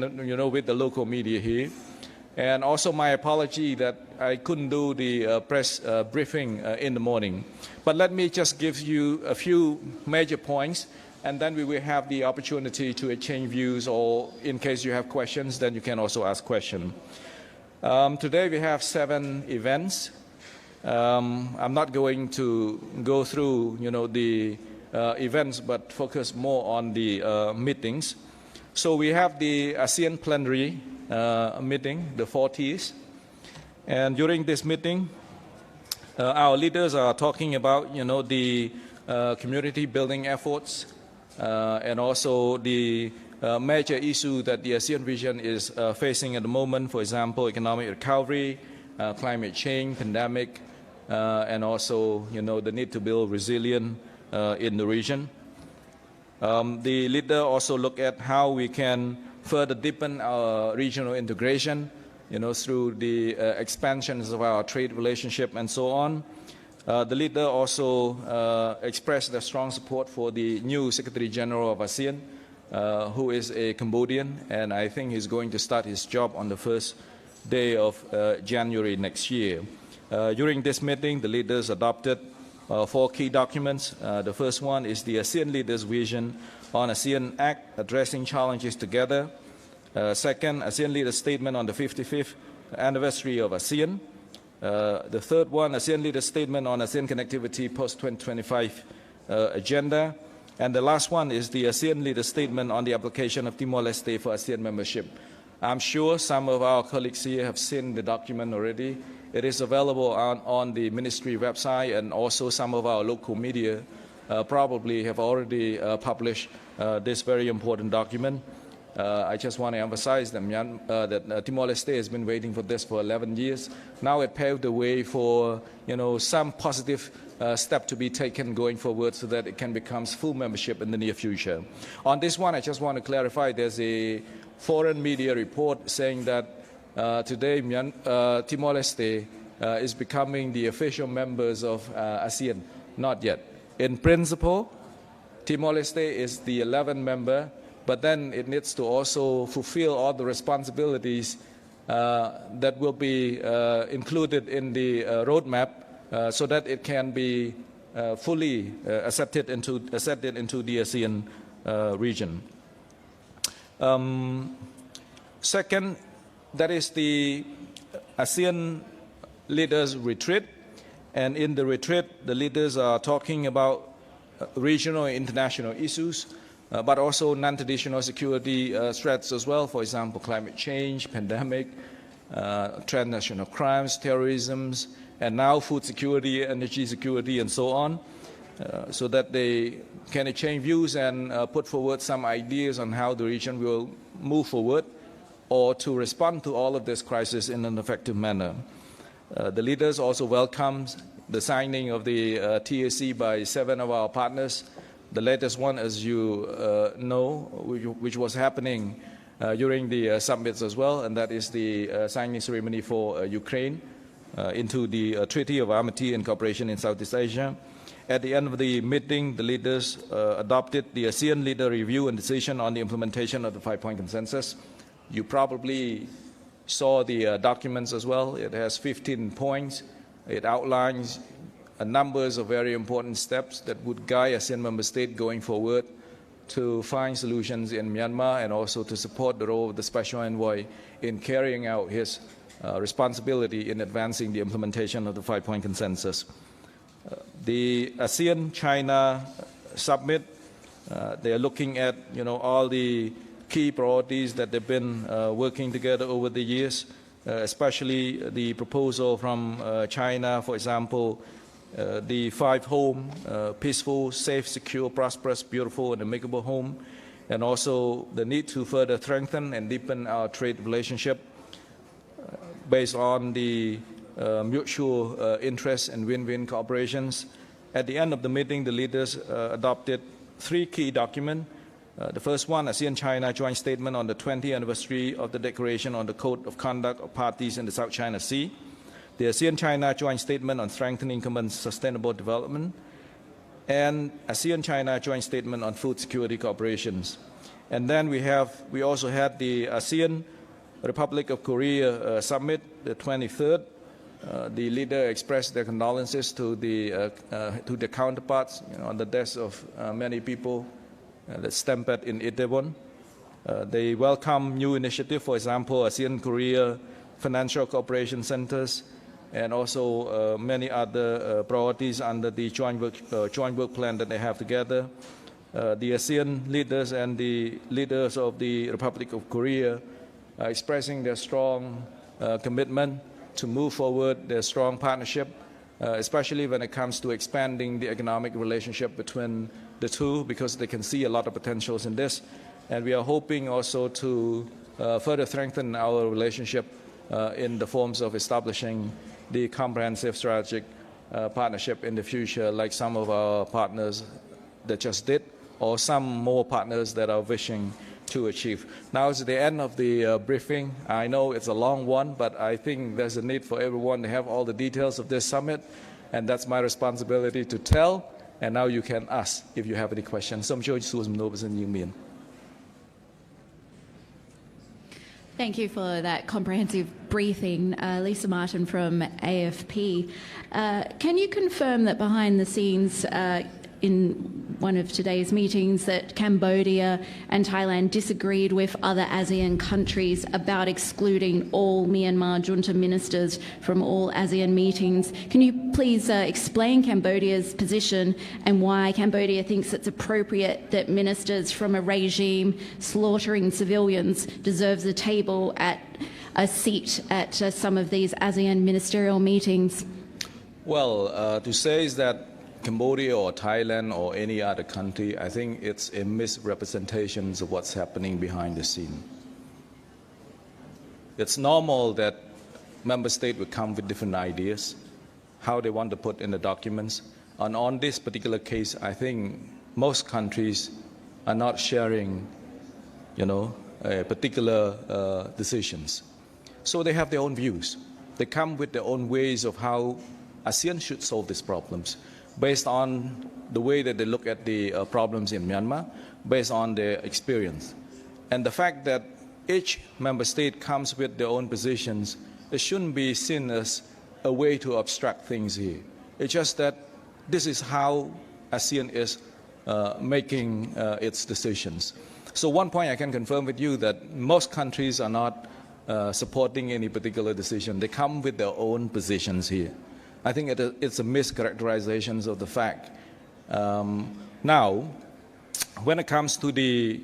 Speaker 1: with the local media here. And also my apology that I couldn't do the press briefing in the morning. But let me just give you a few major points, and then we will have the opportunity to exchange views, or in case you have questions, then you can also ask questions. Today we have 7 events. I'm not going to go through, the events, but focus more on the meetings. So we have the ASEAN plenary meeting, the 40th. And during this meeting, our leaders are talking about, the community building efforts and also the major issue that the ASEAN region is facing at the moment, for example, economic recovery, climate change, pandemic, and also, the need to build resilient in the region. The leader also looked at how we can further deepen our regional integration, through the expansions of our trade relationship and so on. The leader also expressed their strong support for the new Secretary General of ASEAN, who is a Cambodian, and I think he's going to start his job on the first day of January next year. During this meeting, the leaders adopted 4 key documents. The first one is the ASEAN Leaders' Vision on ASEAN Act, Addressing Challenges Together. Second, ASEAN Leaders' Statement on the 55th anniversary of ASEAN. The third one, ASEAN Leaders' Statement on ASEAN Connectivity Post-2025 Agenda. And the last one is the ASEAN Leaders' Statement on the application of Timor-Leste for ASEAN membership. I'm sure some of our colleagues here have seen the document already. It is available on the ministry website, and also some of our local media probably have already published this very important document. I just want to emphasize that Timor-Leste has been waiting for this for 11 years. Now it paved the way for some positive step to be taken going forward so that it can become full membership in the near future. On this one, I just want to clarify there's a foreign media report saying that today Timor-Leste is becoming the official members of ASEAN. Not yet. In principle, Timor-Leste is the 11th member, but then it needs to also fulfill all the responsibilities that will be included in the roadmap so that it can be fully accepted into the ASEAN region. Second, that is the ASEAN leaders retreat, and in the retreat the leaders are talking about regional and international issues, but also non-traditional security threats as well, for example climate change, pandemic, transnational crimes, terrorism, and now food security, energy security, and so on, so that they can exchange views and put forward some ideas on how the region will move forward or to respond to all of this crisis in an effective manner. The leaders also welcomed the signing of the TAC by 7 of our partners. The latest one, as you know, which was happening during the summits as well, and that is the signing ceremony for Ukraine into the Treaty of Amity and Cooperation in Southeast Asia. At the end of the meeting, the leaders adopted the ASEAN Leader Review and Decision on the implementation of the 5-point consensus. You probably saw the documents as well. It has 15 points. It outlines a number of very important steps that would guide ASEAN member states going forward to find solutions in Myanmar and also to support the role of the Special Envoy in carrying out his responsibility in advancing the implementation of the 5-point consensus. The ASEAN-China summit, they are looking at all the key priorities that they've been working together over the years, especially the proposal from China, for example, the 5 home, peaceful, safe, secure, prosperous, beautiful, and amicable home, and also the need to further strengthen and deepen our trade relationship based on the mutual interests and win-win cooperations. At the end of the meeting, the leaders adopted 3 key documents. The first one, ASEAN-China Joint Statement on the 20th anniversary of the Declaration on the Code of Conduct of Parties in the South China Sea. The ASEAN-China Joint Statement on Strengthening Common Sustainable Development. And ASEAN-China Joint Statement on Food Security Cooperations. And then we also had the ASEAN Republic of Korea Summit, the 23rd. The leader expressed their condolences to their counterparts on the deaths of many people that stampede in Itaewon. They welcome new initiatives, for example, ASEAN-Korea Financial Cooperation Centers, and also many other priorities under the joint work plan that they have together. The ASEAN leaders and the leaders of the Republic of Korea are expressing their strong commitment to move forward their strong partnership, especially when it comes to expanding the economic relationship between the two, because they can see a lot of potentials in this. And we are hoping also to further strengthen our relationship in the forms of establishing the comprehensive strategic partnership in the future, like some of our partners that just did, or some more partners that are wishing to achieve. Now it's the end of the briefing. I know it's a long one, but I think there's a need for everyone to have all the details of this summit, and that's my responsibility to tell. And now you can ask if you have any questions.
Speaker 2: Thank you for that comprehensive briefing. Lisa Martin from AFP. Can you confirm that behind the scenes in one of today's meetings that Cambodia and Thailand disagreed with other ASEAN countries about excluding all Myanmar junta ministers from all ASEAN meetings? Can you please explain Cambodia's position and why Cambodia thinks it's appropriate that ministers from a regime slaughtering civilians deserves a table at a seat at some of these ASEAN ministerial meetings?
Speaker 1: Well, to say is that Cambodia or Thailand or any other country, I think it's a misrepresentation of what's happening behind the scene. It's normal that member states would come with different ideas, how they want to put in the documents. And on this particular case, I think most countries are not sharing, particular decisions. So they have their own views. They come with their own ways of how ASEAN should solve these problems, based on the way that they look at the problems in Myanmar, based on their experience. And the fact that each member state comes with their own positions, it shouldn't be seen as a way to abstract things here. It's just that this is how ASEAN is making its decisions. So one point I can confirm with you that most countries are not supporting any particular decision. They come with their own positions here. I think it's a mischaracterization of the fact. Now, when it comes to the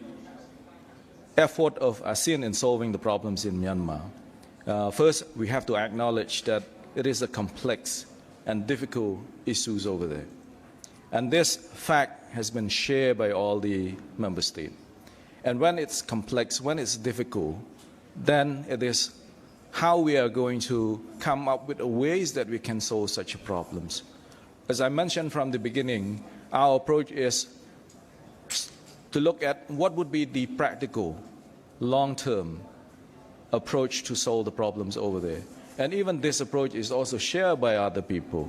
Speaker 1: effort of ASEAN in solving the problems in Myanmar, first we have to acknowledge that it is a complex and difficult issues over there. And this fact has been shared by all the member states. And when it's complex, when it's difficult, then it is how we are going to come up with ways that we can solve such problems. As I mentioned from the beginning, our approach is to look at what would be the practical, long-term approach to solve the problems over there. And even this approach is also shared by other people.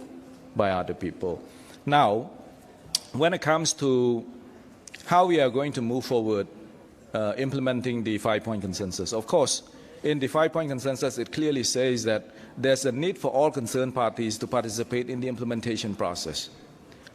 Speaker 1: Now, when it comes to how we are going to move forward implementing the 5-point consensus, of course, in the 5-point consensus, it clearly says that there's a need for all concerned parties to participate in the implementation process.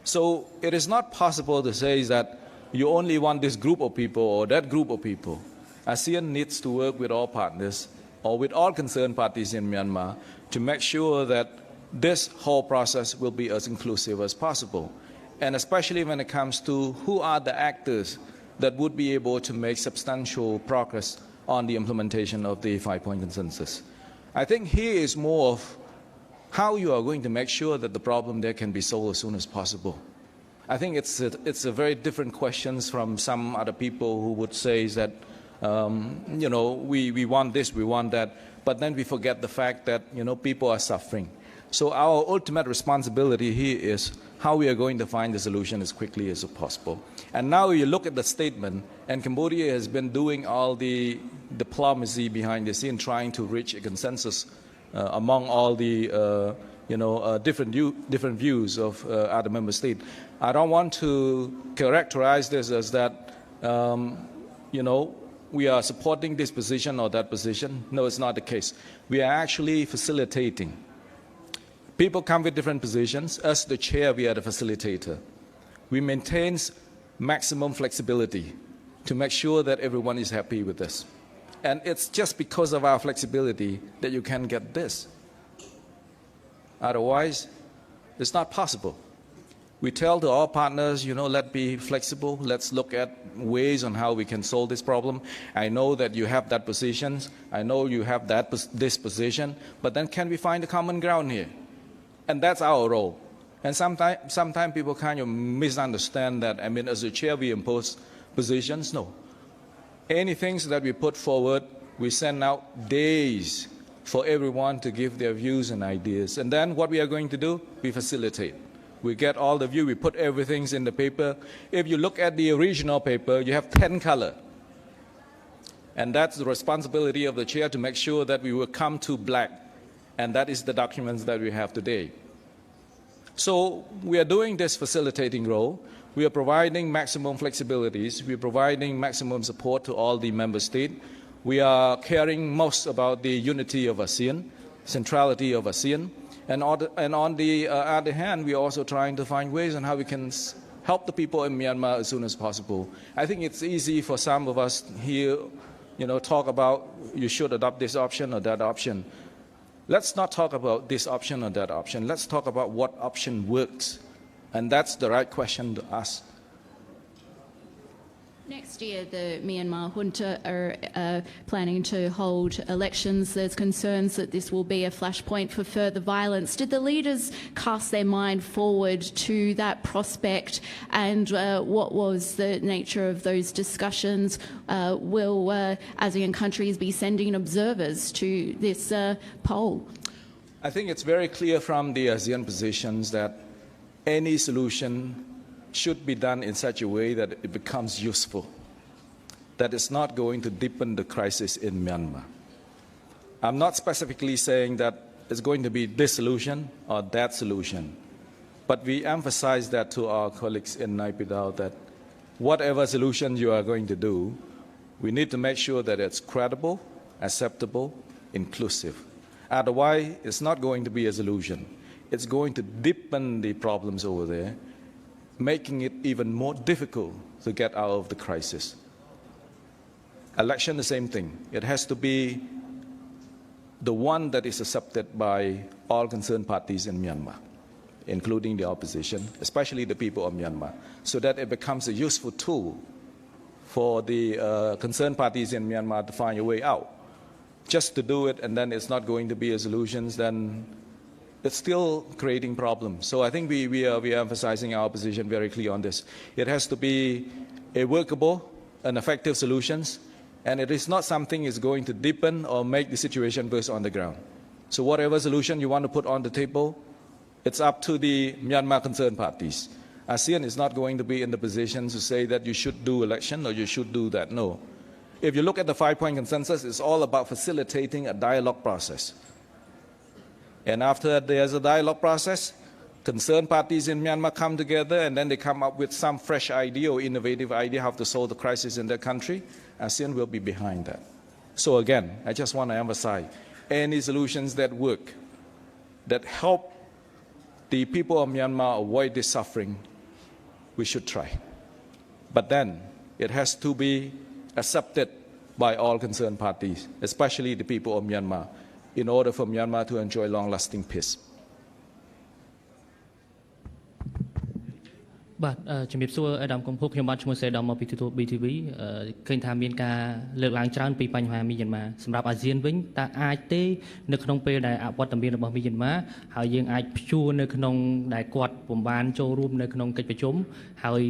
Speaker 1: So it is not possible to say that you only want this group of people or that group of people. ASEAN needs to work with all partners or with all concerned parties in Myanmar to make sure that this whole process will be as inclusive as possible. And especially when it comes to who are the actors that would be able to make substantial progress on the implementation of the 5-point consensus. I think here is more of how you are going to make sure that the problem there can be solved as soon as possible. I think it's a very different questions from some other people who would say that, we want this, we want that, but then we forget the fact that, people are suffering. So our ultimate responsibility here is how we are going to find the solution as quickly as possible. And now you look at the statement, and Cambodia has been doing all the diplomacy behind the scene, trying to reach a consensus among all the different views of other member states. I don't want to characterize this as that, we are supporting this position or that position. No, it's not the case. We are actually facilitating. People come with different positions. As the chair, we are the facilitator. We maintain maximum flexibility to make sure that everyone is happy with this. And it's just because of our flexibility that you can get this. Otherwise, it's not possible. We tell to our partners, let's be flexible. Let's look at ways on how we can solve this problem. I know that you have that position. I know you have this position. But then can we find a common ground here? And that's our role. And sometimes people kind of misunderstand that. I mean, as a chair, we impose positions. No. Any things that we put forward, we send out days for everyone to give their views and ideas. And then what we are going to do, we facilitate. We get all the view, we put everything in the paper. If you look at the original paper, you have 10 color. And that's the responsibility of the chair to make sure that we will come to black. And that is the documents that we have today. So we are doing this facilitating role. We are providing maximum flexibilities. We are providing maximum support to all the member states. We are caring most about the unity of ASEAN, centrality of ASEAN. And on the other hand, we are also trying to find ways on how we can help the people in Myanmar as soon as possible. I think it's easy for some of us here, talk about you should adopt this option or that option. Let's not talk about this option or that option. Let's talk about what option works. And that's the right question to ask.
Speaker 2: Next year, the Myanmar junta are planning to hold elections. There's concerns that this will be a flashpoint for further violence. Did the leaders cast their mind forward to that prospect? And what was the nature of those discussions? Will ASEAN countries be sending observers to this poll?
Speaker 1: I think it's very clear from the ASEAN positions that any solution should be done in such a way that it becomes useful, that it's not going to deepen the crisis in Myanmar. I'm not specifically saying that it's going to be this solution or that solution, but we emphasize that to our colleagues in Naypyidaw that whatever solution you are going to do, we need to make sure that it's credible, acceptable, inclusive. Otherwise, it's not going to be a solution. It's going to deepen the problems over there, making it even more difficult to get out of the crisis. Election, the same thing. It has to be the one that is accepted by all concerned parties in Myanmar, including the opposition, especially the people of Myanmar, so that it becomes a useful tool for the concerned parties in Myanmar to find a way out. Just to do it and then it's not going to be a solution, then it's still creating problems. So I think we are emphasizing our position very clear on this. It has to be a workable and effective solutions, and it is not something is going to deepen or make the situation worse on the ground. So whatever solution you want to put on the table, it's up to the Myanmar concerned parties. ASEAN is not going to be in the position to say that you should do election or you should do that. No. If you look at the 5-point consensus, it's all about facilitating a dialogue process. And after there's a dialogue process, concerned parties in Myanmar come together and then they come up with some fresh idea or innovative idea how to solve the crisis in their country. ASEAN will be behind that. So again, I just want to emphasize, any solutions that work, that help the people of Myanmar avoid this suffering, we should try. But then it has to be accepted by all concerned parties, especially the people of Myanmar, in order for Myanmar to enjoy long-lasting peace.
Speaker 3: បាទជំរាបសួរអាដាមកំភុកខ្ញុំបានឈ្មោះសេដាមមកពីទូត BTV ឃើញថាមានការលើកឡើងច្រើនពីបញ្ហាមីយ៉ាន់ម៉ាសម្រាប់អាស៊ានវិញតើអាចទេនៅក្នុងពេលដែលអវត្តមានរបស់មីយ៉ាន់ម៉ាហើយយើងអាចព្យួរនៅក្នុងដែលគាត់ពុំបានចូលរួមនៅក្នុងកិច្ចប្រជុំហើយ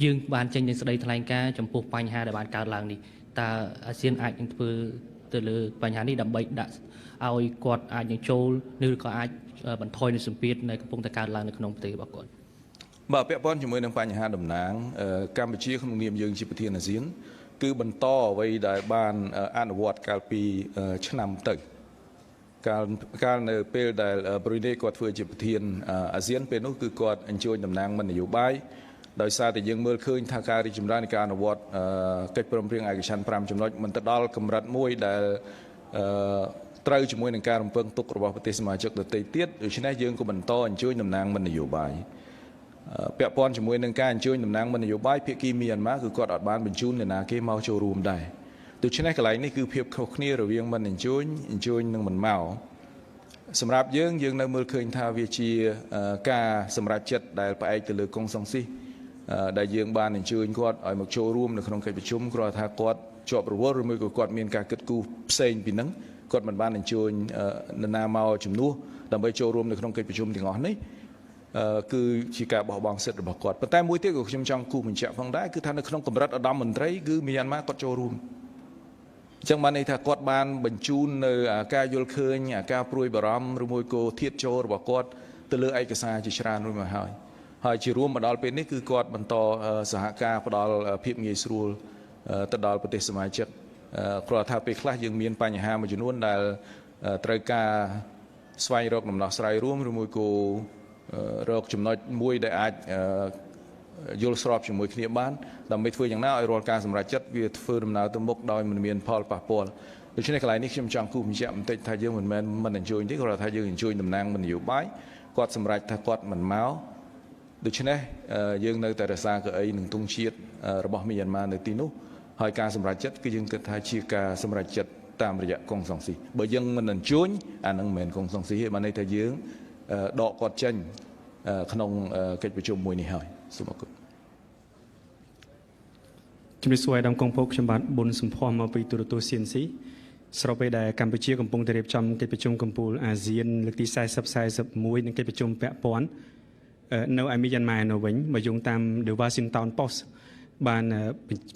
Speaker 3: យើងបានចេញនូវសេចក្តីថ្លែងការណ៍ចំពោះបញ្ហាដែលបានកើតឡើងនេះតើអាស៊ានអាចនឹងធ្វើទៅលើបញ្ហានេះដើម្បីដាក់ឲ្យគាត់អាចនឹងចូលឬក៏អាចបន្ថយនូវសម្ពាធដែលកំពុងតែកើតឡើងនៅក្នុងប្រទេសរបស់គាត់
Speaker 1: បាទពាក់ព័ន្ធជាមួយនឹងបញ្ហាតំណាងកម្ពុជាក្នុងនាមយើងជាប្រធានអាស៊ានគឺបន្តអ្វីដែលបានអនុវត្តកាលពីឆ្នាំទៅកាលនៅពេលដែលប្រ៊ុយណេគាត់ធ្វើជាប្រធានអាស៊ានពេលនោះគឺគាត់អញ្ជើញតំណាងមិននយោបាយដោយសារតែយើងមើលឃើញថាការរីកចម្រើននៃការអនុវត្តកិច្ចព្រមព្រៀងឯកច្ឆន្ទ5ចំណុចមិនទៅដល់កម្រិតមួយដែលត្រូវជាមួយនឹងការរំពឹងទុករបស់ប្រទេសសមាជិកដទៃទៀតដូច្នេះយើងក៏បន្តអញ្ជើញតំណាងមិននយោបាយពាក់ព័ន្ធជាមួយនឹងការអញ្ជើញតំណាងមិននយោបាយភាគីមីយ៉ាន់ម៉ាគឺគាត់អត់បានបញ្ជូនអ្នកណាគេមកចូលរួមដែរដូច្នេះកន្លែងនេះគឺភាពខុសគ្នារវាងមិនអញ្ជើញនឹងមិនមកសម្រាប់យើងនៅមើលឃើញថាវាជាការសម្រេចចិត្តដែលផ្អែកទៅលើកុងសុងស៊ីដែលយើងបានអញ្ជើញគាត់ឲ្យមកចូលរួមនៅក្នុងកិច្ចប្រជុំគ្រាន់ថាគាត់ជាប់រវល់ឬមួយក៏គាត់មានការគិតគូរផ្សេងពីហ្នឹងគាត់មិនបានអញ្ជើញនរណាមកជំនួសដើម្បីចូលរួមនៅក្នុងកិច្ចប្រជុំទាំងអស់នេះគឺជាការបោះបង់សិទ្ធិរបស់គាត់ប៉ុន្តែមួយទៀតក៏ខ្ញុំចង់គូសបញ្ជាក់ផងដែរគឺថានៅក្នុងកម្រិតឧត្តមមន្ត្រីគឺមីយ៉ាន់ម៉ាគាត់ចូលរួម ចឹងបានន័យថាគាត់បានបញ្ជូននៅការយល់ឃើញការព្រួយបារម្ភឬមួយក៏ធៀបចូលរបស់គាត់ទៅលើឯកសារជាច្រើនរួចមកហើយជារួមមកដល់ពេលនេះគឺគាត់បន្តសហការផ្ដល់ភាពងាយស្រួលទៅដល់ប្រទេសសមាជិកគ្រាន់ថាពេលខ្លះយើងមានបញ្ហាមួយចំនួនដែលត្រូវការស្វែងរកដំណោះស្រាយរួមឬមួយក៏រកចំណុចមួយដែលអាចយល់ស្របជាមួយគ្នាបានដើម្បីធ្វើយ៉ាងណាឲ្យរាល់ការសម្រេចចិត្តវាធ្វើដំណើរទៅមុខដោយមិនមានផលប៉ះពាល់ដូច្នេះកន្លែងនេះខ្ញុំចង់គូសបញ្ជាក់បន្តិចថាយើងមិនមែនមិនអញ្ជើញទេគ្រាន់តែថាយើងអញ្ជើញតំណាងនយោបាយគាត់សម្រេចថាគាត់មិនមកដូច្នេះយើងនៅតែរក្សាកៅអីនឹងទង់ជាតិរបស់មីយ៉ាន់ម៉ានៅទីនោះហើយការសម្រេចចិត្តគឺយើងគិតថាជាការសម្រេចចិត្តតាមរយៈកុងសង្ស៊ីបើយើងមិនអញ្ជើញអានឹងមិនមែនកុងសង្ស៊ីទេបានន័យថាយើងដកគាត់ចេញក្នុងកិច្ចប្រជុំមួយនេះហើយសូមអរគុណ
Speaker 4: ជំរាបសួរអាដាមកុងភពខ្ញុំបាទប៊ុនសំភ័មមកពីទូរទស្សន៍ CNC ស្របពេលដែលកម្ពុជាកំពុងតែរៀបចំកិច្ចប្រជុំកំពូលអាស៊ានលើកទី40-41និងកិច្ចប្រជុំពាក់ព័ន្ធនៅឯមីយ៉ាន់ម៉ានៅវិញបើយោងតាម The Washington Post បាន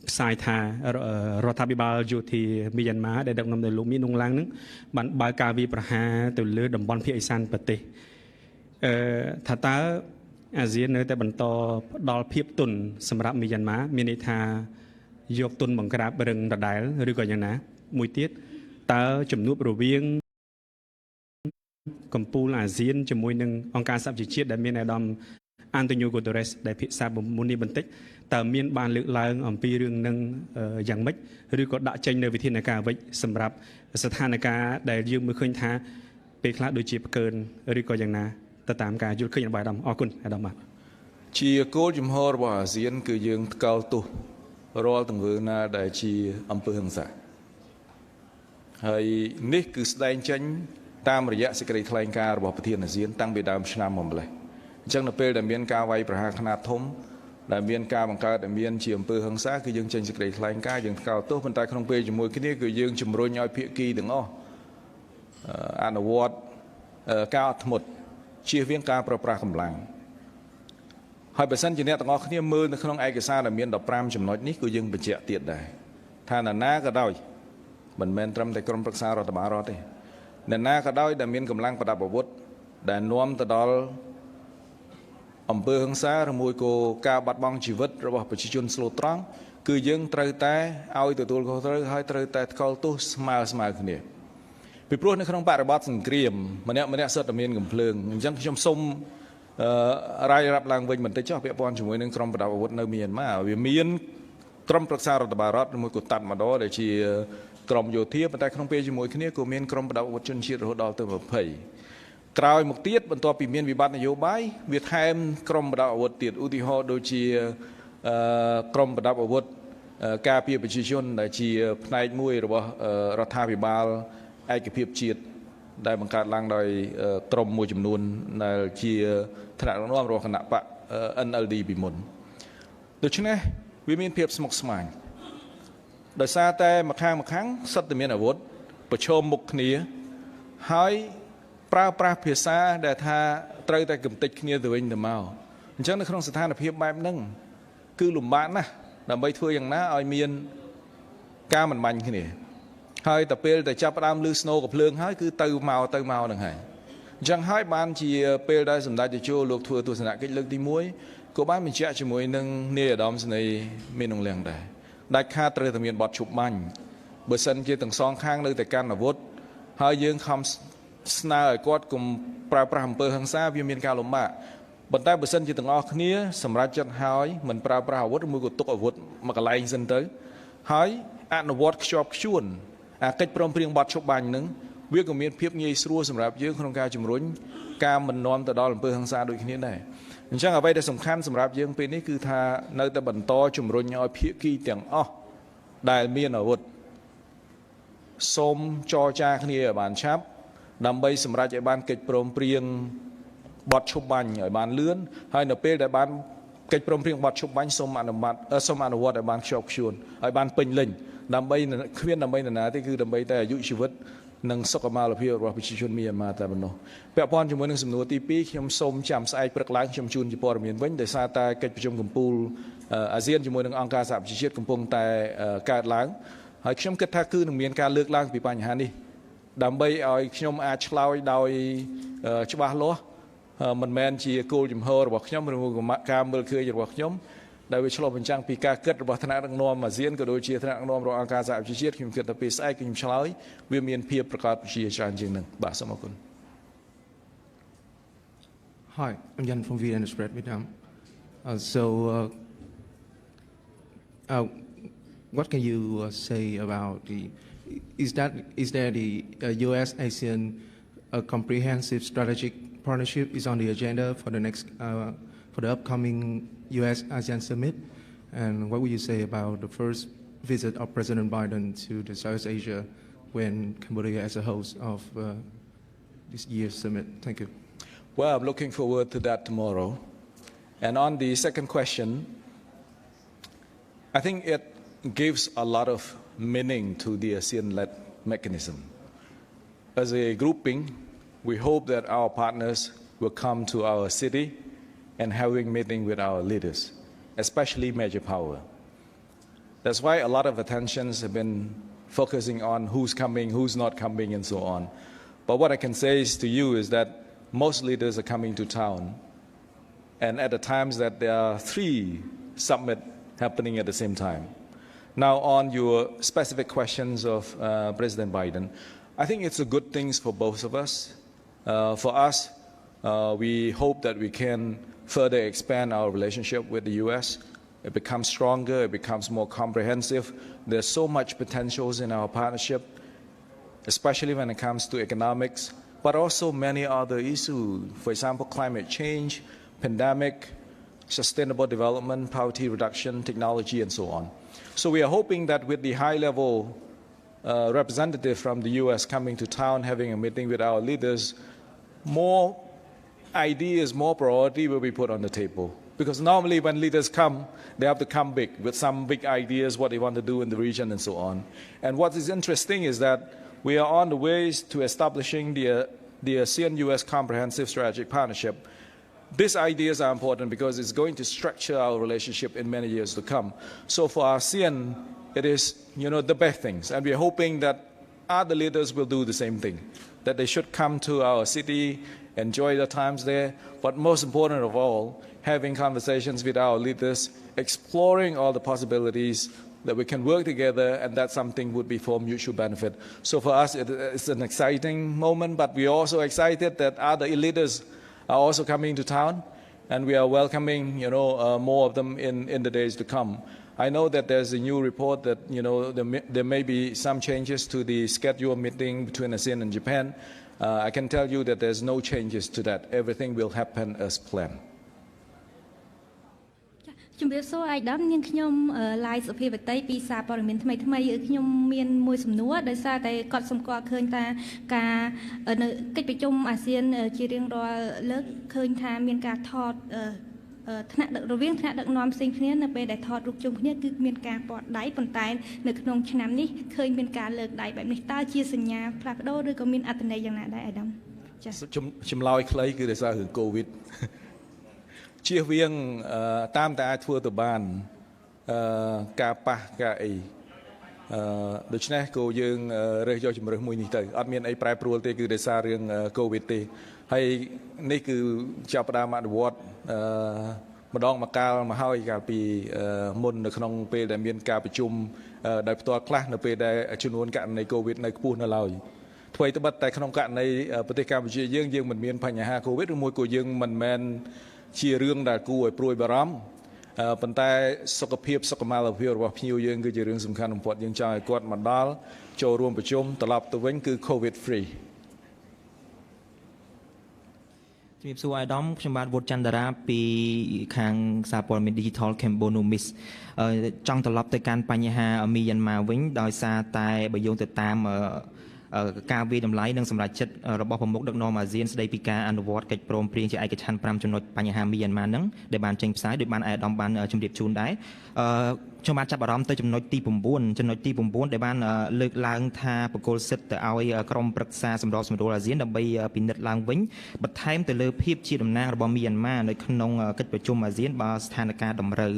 Speaker 4: ផ្សាយថារដ្ឋាភិបាលយោធាមីយ៉ាន់ម៉ាដែលដឹកនាំដោយលោកមីនុងឡាំងនឹងបានបើកការវាយប្រហារទៅលើតំបន់ភាគឦសានប្រទេសថាតើអាស៊ាននៅតែបន្តផ្ដល់ភាពទុនសម្រាប់មីយ៉ាន់ម៉ាមានន័យថាយកទុនបង្ក្រាបរឹងដដែលឬក៏យ៉ាងណាមួយទៀតតើជំនួបរវាងកម្ពុជាអាស៊ានជាមួយនឹងអង្គការសហប្រជាជាតិដែលមានអាដាមអានតូញូហ្គូតេរេសដែលភិក្សាមុននេះបន្តិចតើមានបានលើកឡើងអំពីរឿងនឹងយ៉ាងម៉េចឬក៏ដាក់ចេញនៅវិធានការអ្វីសម្រាប់ស្ថានភាពដែលយើងមើលឃើញថាពេលខ្លះដូចជាផ្កើនឬក៏យ៉ាងណាទៅតាមការយល់ឃើញរបស់អាដាមអរគុណអាដាមបាទ
Speaker 1: ជាគោលជំហររបស់អាស៊ានគឺយើងថ្កោលទោសរាល់ទង្វើណាដែលជាអំពើហិង្សាហើយនេះគឺស្ដែងចេញតាមរយៈសេចក្តីថ្លែងការណ៍របស់ប្រធានអាស៊ានតាំងពីដើមឆ្នាំមកម្លេះអញ្ចឹងនៅពេលដែលមានការវាយប្រហារខ្នាតធំដែលមានការបង្កើតដែលមានជាអំពើហិង្សាគឺយើងចេញសេចក្តីថ្លែងការណ៍យើងថ្កោលទោសប៉ុន្តែក្នុងពេលជាមួយគ្នាគឺយើងជំរុញឲ្យភាគីទាំងអស់អនុវត្តការអត់ធ្មត់ជៀសវាងការប្រើប្រាស់កម្លាំងហើយបើសិនជាអ្នកទាំងអស់គ្នាមើលនៅក្នុងឯកសារដែលមាន15ចំណុចនេះគឺយើងបញ្ជាក់ទៀតដែរថានរណាក៏ដោយមិនមែនត្រឹមតែក្រុមប្រឹក្សារដ្ឋបាលរដ្ឋទេនរណាក៏ដោយដែលមានកម្លាំងប្រដាប់អាវុធដែលនាំទៅដល់អំពើហិង្សាឬមួយក៏ការបាត់បង់ជីវិតរបស់ប្រជាជនស្លូតត្រង់គឺយើងត្រូវតែឲ្យទទួលខុសត្រូវហើយត្រូវតែថ្កោលទោសស្មើគ្នាពីព្រោះនៅក្នុងបរិបទសង្គ្រាមម្នាក់សុទ្ធតែមានកំភ្លើងអញ្ចឹងខ្ញុំសូមរាយរាប់ឡើងវិញបន្តិចចុះពាក់ព័ន្ធជាមួយនឹងក្រុមប្រដាប់អាវុធនៅមីយ៉ាន់ម៉ាវាមានក្រុមប្រឹក្សារដ្ឋបាលរដ្ឋមួយក៏តាត់ម្ដងដែលជាក្រុមយោធាប៉ុន្តែក្នុងពេលជាមួយគ្នាក៏មានក្រុមប្រដាប់អាវុធជនជាតិរហូតដល់ទៅ20ក្រោយមកទៀតបន្ទាប់ពីមានវិបត្តិនយោបាយវាថែមក្រុមប្រដាប់អាវុធទៀតឧទាហរណ៍ដូចជាក្រុមប្រដាប់អាវុធការពារប្រជាជនដែលជាផ្នែកមួយរបស់រដ្ឋាភិបាលឯកភាពជាតិដែលបង្កើតឡើងដោយក្រុមមួយចំនួនដែលជាថ្នាក់ដឹកនាំរបស់គណៈបក NLD ពីមុនដូច្នេះវាមានភាពស្មុគស្មាញដោយសារតែម្ខាងសិតតែមានអាវុធប្រឈមមុខគ្នាហើយប្រើប្រាស់ភាសាដែលថាត្រូវតែកំទេចគ្នាទៅវិញទៅមកអញ្ចឹងនៅក្នុងស្ថានភាពបែបហ្នឹងគឺលំបាកណាស់ដើម្បីធ្វើយ៉ាងណាឲ្យមានការមិនបាញ់គ្នាហើយតែពេលតែចាប់ផ្ដើមលឺស្នូកំភ្លើងហើយគឺទៅមកហ្នឹងហើយអញ្ចឹងហើយបានជាពេលដែលសម្ដេចតេជោលោកធ្វើទស្សនកិច្ចលើកទី1ក៏បានបញ្ជាក់ជាមួយនឹងនាយឧត្តមសេនីយ៍មាននឹងលៀងដែរដាច់ខាតត្រូវតែមានបទឈប់បាញ់បើសិនជាទាំងសងខាងនៅតែកាន់អាវុធហើយយើងខំស្នើឲ្យគាត់កុំប្រើប្រាស់អំពើហិង្សាវាមានការលំបាកប៉ុន្តែបើសិនជាទាំងអស់គ្នាសម្រាប់ចិត្តហើយមិនប្រើប្រាស់អាវុធឬមួយក៏ទុកអាវុធមកកន្លែងសិនទៅហើយអនុវត្តខ្ជាប់ខ្ជួនអាកិច្ចព្រមព្រៀងបទឈប់បាញ់ហ្នឹងវាក៏មានភាពងាយស្រួលសម្រាប់យើងក្នុងការជំរុញការមិននាំទៅដល់អំពើហិង្សាដូចគ្នាដែរអញ្ចឹងអ្វីដែលសំខាន់សម្រាប់យើងពេលនេះគឺថានៅតែបន្តជំរុញឲ្យភាគីទាំងអស់ដែលមានអាវុធសូមចរចាគ្នាឲ្យបានឆាប់ដើម្បីសម្រេចឲ្យបានកិច្ចព្រមព្រៀងបទឈប់បាញ់ឲ្យបានលឿនហើយនៅពេលដែលបានកិច្ចព្រមព្រៀងបទឈប់បាញ់សូមអនុវត្តឲ្យបានខ្ជាប់ខ្ជួនឲ្យបានពេញលេញដើម្បីគ្មានដើម្បីនរណាទេគឺដើម្បីតែអាយុជីវិតនិងសុខុមាលភាពរបស់ប្រជាជនមីយ៉ាន់ម៉ាតែប៉ុណ្ណោះពាក់ព័ន្ធជាមួយនឹងសំណួរទី2ខ្ញុំសូមចាំស្អែកព្រឹកឡើងខ្ញុំជូនជាព័ត៌មានវិញដោយសារតែកិច្ចប្រជុំកំពូលអាស៊ានជាមួយនឹងអង្គការសហប្រជាជាតិកំពុងតែកើតឡើង ហើយខ្ញុំគិតថាគឺនឹងមានការលើកឡើងពីបញ្ហានេះដើម្បីឲ្យខ្ញុំអាចឆ្លើយដោយច្បាស់លាស់មិនមែនជាគោលជំហររបស់ខ្ញុំឬការមើលឃើញរបស់ខ្ញុំដែលវាឆ្លុះបញ្ចាំងពីការគិតរបស់ថ្នាក់ដឹកនាំអាស៊ានក៏ដូចជាថ្នាក់ដឹកនាំរបស់អង្គការសហប្រជាជាតិខ្ញុំគិតថាពេលស្អែកខ្ញុំឆ្លើយវាមានភាពប្រកបវិជ្ជាច្រើនជាងនឹងបាទសូមអរគុណ
Speaker 5: Hi, I'm Jan from VN Spread Vietnam. What can you say about is there the U.S. ASEAN comprehensive strategic partnership is on the agenda for the upcoming U.S. ASEAN summit? And what would you say about the first visit of President Biden to the South Asia when Cambodia as a host of this year's summit? Thank you.
Speaker 1: Well, I'm looking forward to that tomorrow. And on the second question, I think it gives a lot of meaning to the ASEAN-led mechanism. As a grouping, we hope that our partners will come to our city and having meeting with our leaders, especially major power. That's why a lot of attentions have been focusing on who's coming, who's not coming, and so on. But what I can say is to you is that most leaders are coming to town, and at the times that there are 3 summits happening at the same time. Now, on your specific questions of President Biden, I think it's a good thing for both of us. For us, we hope that we can further expand our relationship with the U.S. It becomes stronger, it becomes more comprehensive. There's so much potentials in our partnership, especially when it comes to economics, but also many other issues. For example, climate change, pandemic, sustainable development, poverty reduction, technology, and so on. So we are hoping that with the high-level representative from the U.S. coming to town, having a meeting with our leaders, more ideas, more priority will be put on the table. Because normally when leaders come, they have to come big, with some big ideas, what they want to do in the region and so on. And what is interesting is that we are on the ways to establishing the ASEAN-US Comprehensive Strategic Partnership. These ideas are important because it's going to structure our relationship in many years to come. So for ASEAN, it is, the best things. And we're hoping that other leaders will do the same thing, that they should come to our city, enjoy their times there, but most important of all, having conversations with our leaders, exploring all the possibilities that we can work together, and that something would be for mutual benefit. So for us, it's an exciting moment, but we're also excited that other leaders are also coming to town, and we are welcoming, more of them in the days to come. I know that there's a new report that, there may be some changes to the scheduled meeting between ASEAN and Japan. I can tell you that there's no changes to that. Everything will happen as planned.
Speaker 6: ជំរាបសួរអាយដាមនាងខ្ញុំឡាយសុភាវតីពីសារព័ត៌មានថ្មីខ្ញុំមានមួយសំណួរដោយសារតែគាត់សម្គាល់ឃើញថាការនៅកិច្ចប្រជុំអាស៊ានជារៀងរាល់លើកឃើញថាមានការថតថ្នាក់រវាងថ្នាក់ដឹកនាំផ្សេងគ្នានៅពេលដែលថតរូបជុំគ្នាគឺមានការពាត់ដៃប៉ុន្តែនៅក្នុងឆ្នាំនេះឃើញមានការលើកដៃបែបនេះតើជាសញ្ញាផ្លាស់ប្ដូរឬក៏មានអត្ថន័យយ៉ាងណាដែរអាយដាមចា៎
Speaker 1: ចម្លើយខ្លីគឺដោយសាររឿងកូវីដ ជៀសវាងតាមតែអាចធ្វើទៅបានការប៉ះការអីដូច្នេះគោយើងរើសយកជំរើសមួយនេះទៅអត់មានអីប្រែប្រួលទេគឺដោយសាររឿងកូវីដទេហើយនេះគឺចាប់ផ្ដើមអនុវត្តម្ដងមកកាលមកហើយកាលពីមុននៅក្នុងពេលដែលមានការប្រជុំដោយផ្ទាល់ខ្លះនៅពេលដែលចំនួនករណីកូវីដនៅខ្ពស់នៅឡើយថ្មីត្បិតតែក្នុងករណីប្រទេសកម្ពុជាយើងមិនមានបញ្ហាកូវីដឬមួយក៏យើងមិនមែនជារឿងដែលគួរឲ្យព្រួយបារម្ភប៉ុន្តែសុខភាពសុខុមាលភាពរបស់ភ្ញៀវយើងគឺជារឿងសំខាន់បំផុតយើងចង់ឲ្យគាត់មកដល់ចូលរួមប្រជុំត្រឡប់ទៅវិញគឺ COVID free
Speaker 7: ជំរាបសួរអាយដាមខ្ញុំបាទវុទ្ធចន្ទរាពីខាងសារព័ត៌មាន Digital Cambodia ចង់ត្រឡប់ទៅកាន់បញ្ហាមីយ៉ាន់ម៉ាវិញដោយសារតែបើយោងទៅតាមការវិតម្លៃនិងសម្រាប់ចិត្តរបស់ប្រមុខដឹកនាំអាស៊ានស្ដីពីការអនុវត្តកិច្ចព្រមព្រៀងជាឯកច្ឆន្ទ5ចំណុចបញ្ហាមីយ៉ាន់ម៉ាហ្នឹងដែលបានចេញផ្សាយដោយបានអាយដាមបានជម្រាបជូនដែរខ្ញុំបានចាប់អារម្មណ៍ទៅចំណុចទី9ដែលបានលើកឡើងថាបកគលសិទ្ធិទៅឲ្យក្រុមប្រឹក្សាសម្របសម្រួលអាស៊ានដើម្បីពិនិត្យឡើងវិញបន្ថែមទៅលើភាពជាតំណាងរបស់មីយ៉ាន់ម៉ានៅក្នុងកិច្ចប្រជុំអាស៊ានបើស្ថានភាពតម្រូវ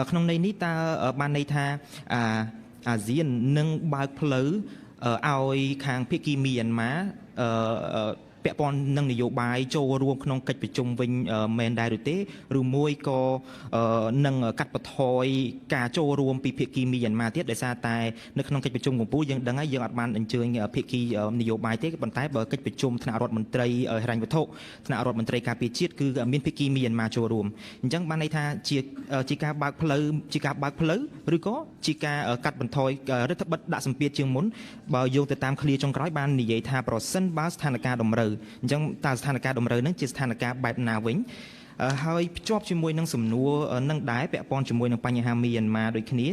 Speaker 7: ក្នុងន័យនេះតើបានន័យថា អាស៊ាននឹងបើកផ្លូវឲ្យខាងភាគីមីយ៉ាន់ម៉ាពាក់ព័ន្ធនឹងនយោបាយចូលរួមក្នុងកិច្ចប្រជុំវិញមែនដែរឬទេឬមួយក៏នឹងកាត់បន្ថយការចូលរួមពីភាគីមីយ៉ាន់ម៉ាទៀតដោយសារតែនៅក្នុងកិច្ចប្រជុំកម្ពុជាយើងដឹងហើយយើងអត់បានអញ្ជើញភាគីនយោបាយទេប៉ុន្តែបើកិច្ចប្រជុំថ្នាក់រដ្ឋមន្ត្រីហិរញ្ញវត្ថុថ្នាក់រដ្ឋមន្ត្រីការពារជាតិគឺមានភាគីមីយ៉ាន់ម៉ាចូលរួមអញ្ចឹងបានន័យថាជាការបើកផ្លូវឬក៏ជាការកាត់បន្ថយរដ្ឋបិទដាក់សម្ពាធជាងមុនបើយោងទៅតាមឃ្លាចុងក្រោយបាននិយាយថាប្រសិនបើស្ថានភាពតម្រូវអញ្ចឹងតើស្ថានភាពតម្រូវនឹងជាស្ថានភាពបែបណាវិញហើយភ្ជាប់ជាមួយនឹងសំណួរនឹងដែរពាក់ព័ន្ធជាមួយនឹងបញ្ហាមីយ៉ាន់ម៉ាដូចគ្នា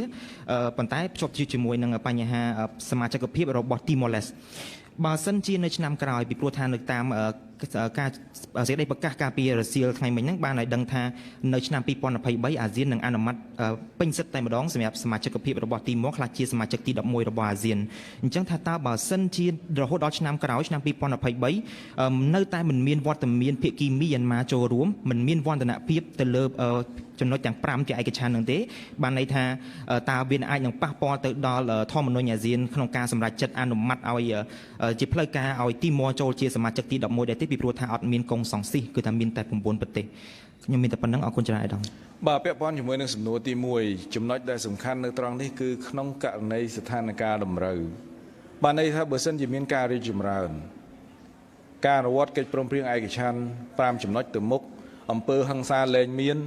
Speaker 7: ប៉ុន្តែភ្ជាប់ជាមួយនឹងបញ្ហាសមាជិកភាពរបស់ Timor Leste បើសិនជានៅឆ្នាំក្រោយពីព្រោះថានៅតាមការសេចក្តីប្រកាសការពីរសៀលថ្ងៃមិញហ្នឹងបានឲ្យដឹងថានៅឆ្នាំ2023អាស៊ាននឹងអនុម័តពេញសិទ្ធិតែម្ដងសម្រាប់សមាជិកភាពរបស់ទីម៉ូខ្លះជាសមាជិកទី11របស់អាស៊ានអញ្ចឹងថាតើបើសិនជារហូតដល់ឆ្នាំក្រោយឆ្នាំ2023នៅតែមិនមានវត្តមានភាគីមីយ៉ាន់ម៉ាចូលរួមមិនមានវឌ្ឍនភាពទៅលើចំណុចទាំង5ជាឯកច្ឆន្ទនឹងទេបានន័យថាតើវាអាចនឹងប៉ះពាល់ទៅដល់ធម្មនុញ្ញអាស៊ានក្នុងការសម្រេចចិត្តអនុម័តឲ្យជាផ្លូវការឲ្យទីម៉ូចូលជាសមាជិកទី11ដែរទេពីព្រោះថាអត់មានកុងសង្ស៊ីគឺថាមានតែ9ប្រទេសខ្ញុំមានតែប៉ុណ្្នឹងអរគុណច្រើនអាយដាម
Speaker 1: បាទពាក់ព័ន្ធជាមួយនឹងសំណួរទី1ចំណុចដែលសំខាន់នៅត្រង់នេះគឺក្នុងករណីស្ថានភាពតម្រូវបានន័យថាបើសិនជាមានការរីកចម្រើនការអនុវត្តកិច្ចព្រមព្រៀងឯកច្ឆន្ទ5ចំណុចទៅមុខអំពើហិង្សាលែងមាន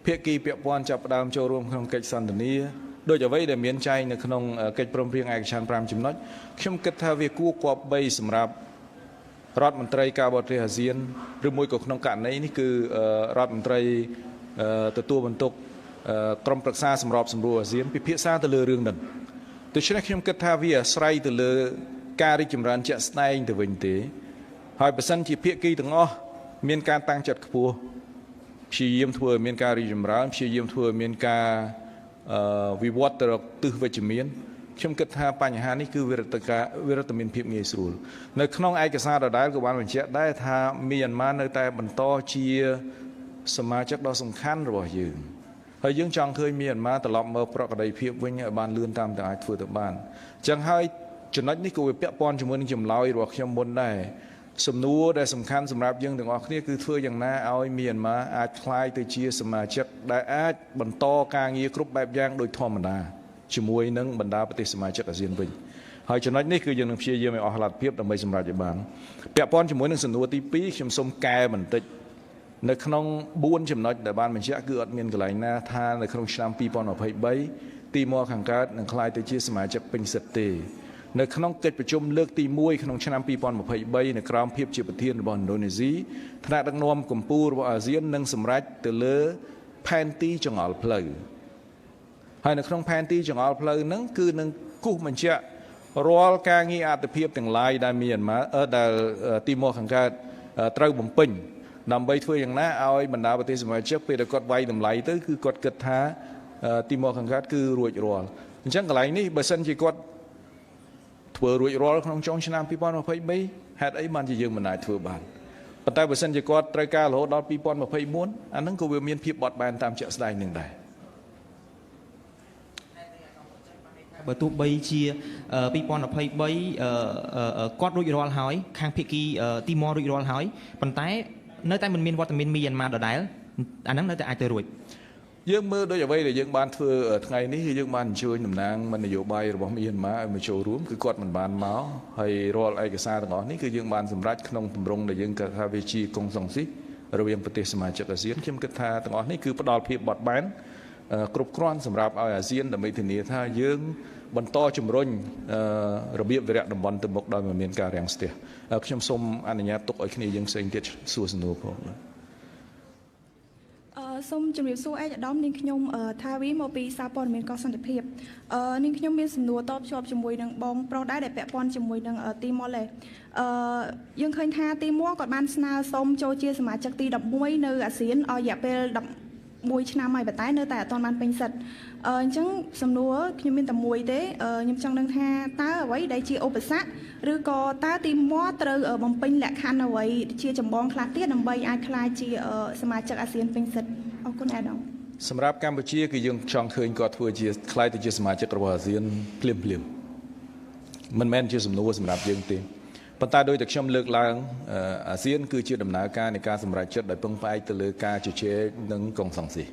Speaker 1: ភាគីពាក់ព័ន្ធចាប់ផ្ដើមចូលរួមក្នុងកិច្ចសន្ទនាដោយអ្វីដែលមានចែងនៅក្នុងកិច្ចព្រមព្រៀងឯកច្ឆន្ទ5ចំណុចខ្ញុំគិតថាវាគួរគប្បីសម្រាប់រដ្ឋមន្ត្រីការបរទេសអាស៊ានឬមួយក៏ក្នុងករណីនេះគឺរដ្ឋមន្ត្រីទទួលបន្ទុកក្រុមប្រឹក្សាសម្របសម្រួលអាស៊ានពិភាក្សាទៅលើរឿងនេះដូច្នេះខ្ញុំគិតថាវាអាស្រ័យទៅលើការរីកចម្រើនជាក់ស្ដែងទៅវិញទេហើយបើសិនជាភាគីទាំងអស់មានការតាំងចិត្តខ្ពស់ព្យាយាមធ្វើឲ្យមានការរីកចម្រើនព្យាយាមធ្វើឲ្យមានការវិវត្តទៅរកទិសវិជ្ជមានខ្ញុំគិតថាបញ្ហានេះគឺវិរដ្ឋមានភាពងាយស្រួលនៅក្នុងឯកសារដដែលក៏បានបញ្ជាក់ដែរថាមីយ៉ាន់ម៉ានៅតែបន្តជាសមាជិកដ៏សំខាន់របស់យើងហើយយើងចង់ឃើញមីយ៉ាន់ម៉ាត្រឡប់មកប្រកបភាពវិញឲ្យបានលឿនតាមតែអាចធ្វើទៅបានអញ្ចឹងហើយចំណុចនេះក៏វាពាក់ព័ន្ធជាមួយនឹងចម្លើយរបស់ខ្ញុំមុនដែរសំណួរដែលសំខាន់សម្រាប់យើងទាំងអស់គ្នាគឺធ្វើយ៉ាងណាឲ្យមីយ៉ាន់ម៉ាអាចក្លាយទៅជាសមាជិកដែលអាចបន្តការងារគ្រប់បែបយ៉ាងដោយធម្មតាជាមួយនឹងបណ្ដាប្រទេសសមាជិកអាស៊ានវិញហើយចំណុចនេះគឺយើងនឹងព្យាយាមឲ្យអស់លទ្ធភាពដើម្បីសម្រេចឲ្យបានពាក់ព័ន្ធជាមួយនឹងសំណួរទី2ខ្ញុំសូមកែបន្តិចនៅក្នុង4ចំណុចដែលបានបញ្ជាក់គឺអត់មានកន្លែងណាថានៅក្នុងឆ្នាំ2023ទីម៉ូខាងកើតនឹងក្លាយទៅជាសមាជិកពេញសិទ្ធិទេនៅក្នុងកិច្ចប្រជុំលើកទី1ក្នុងឆ្នាំ2023នៅក្រោមភាពជាប្រធានរបស់ឥណ្ឌូនេស៊ីថ្នាក់ដឹកនាំកម្ពុជារបស់អាស៊ាននឹងសម្រេចទៅលើផែនទីចង្អុលផ្លូវហើយនៅក្នុងផែនទីចង្អុលផ្លូវហ្នឹងគឺនឹងគូសបញ្ជាក់រាល់ការងារអត្ថិភាពទាំងឡាយដែលមានដែលទីម៉ូខាងកើតត្រូវបំពេញដើម្បីធ្វើយ៉ាងណាឲ្យបណ្ដាប្រទេសសមាជិកពេលដែលគាត់វាយតម្លៃទៅគឺគាត់គិតថាទីម៉ូខាងកើតគឺរួចរាល់អញ្ចឹងកន្លែងនេះបើសិនជាគាត់ធ្វើរួចរាល់ក្នុងចុងឆ្នាំ2023ហេតុអីបានជាយើងមិនអាចធ្វើបានប៉ុន្តែបើសិនជាគាត់ត្រូវការរហូតដល់2024អាហ្នឹងក៏វាមានភាពបត់បែនតាមជាក់ស្ដែងនឹងដែរ
Speaker 7: បើទោះបីជា2023គាត់រួចរាល់ហើយខាងភាគីទីម៉ូរួចរាល់ហើយប៉ុន្តែនៅតែមិនមានវត្តមានមីយ៉ាន់ម៉ាដដែលអាហ្នឹងនៅតែអាចទៅរួច
Speaker 1: យើងមើលដូចអ្វីដែលយើងបានធ្វើថ្ងៃនេះគឺយើងបានអញ្ជើញតំណាងនយោបាយរបស់មីយ៉ាន់ម៉ាឲ្យមកចូលរួមគឺគាត់មិនបានមកហើយរាល់ឯកសារទាំងអស់នេះគឺយើងបានសម្រេចក្នុងទម្រង់ដែលយើងថាវាជាកុងសង្ស៊ីរវាងប្រទេសសមាជិកអាស៊ានខ្ញុំគិតថាទាំងអស់នេះគឺផ្ដល់ភាពបត់បែនគ្រប់គ្រាន់សម្រាប់ឲ្យអាស៊ានដើម្បីធានាថាយើងបន្តជំរុញរបៀបវិរៈតំបន់ទៅមុខដោយមិនមានការរាំងស្ទះខ្ញុំសូមអនុញ្ញាតទុកឲ្យគ្នាយើងផ្សេងទៀតសួរសំណួរផង
Speaker 8: សូមជម្រាបសួរឯកឧត្តមនាងខ្ញុំថាវីមកពីសារព័ត៌មានកសន្តិភាពនាងខ្ញុំមានសំណួរតបជាប់ជាមួយនឹងបងប្រុសដែរដែលពាក់ព័ន្ធជាមួយនឹងទីម៉ូឡេយើងឃើញថាទីម៉ូគាត់បានស្នើសុំចូលជាសមាជិកទី11នៅអាស៊ានឲ្យរយៈពេល11ឆ្នាំហើយប៉ុន្តែនៅតែអត់ទាន់បានពេញសិទ្ធិអញ្ចឹងសំណួរខ្ញុំមានតែមួយទេខ្ញុំចង់ដឹងថាតើអ្វីដែលជាឧបសគ្គឬក៏តើទីម៉ូត្រូវបំពេញលក្ខខណ្ឌអ្វីជាចម្បងខ្លះទៀតដើម្បីអាចក្លាយជាសមាជិកអាស៊ានពេញសិទ្ធិអរគុណអាដាម
Speaker 1: សម្រាប់កម្ពុជាគឺយើងចង់ឃើញគាត់ធ្វើជាខ្លាយទៅជាសមាជិករបស់អាស៊ានភ្លាមមិនមែនជាសំណួរសម្រាប់យើងទេប៉ុន្តែដោយតែខ្ញុំលើកឡើងអាស៊ានគឺជាដំណើរការនៃការសម្រេចចិត្តដោយពឹងផ្អែកទៅលើការជជែកនិងកុងសង្ស៊ី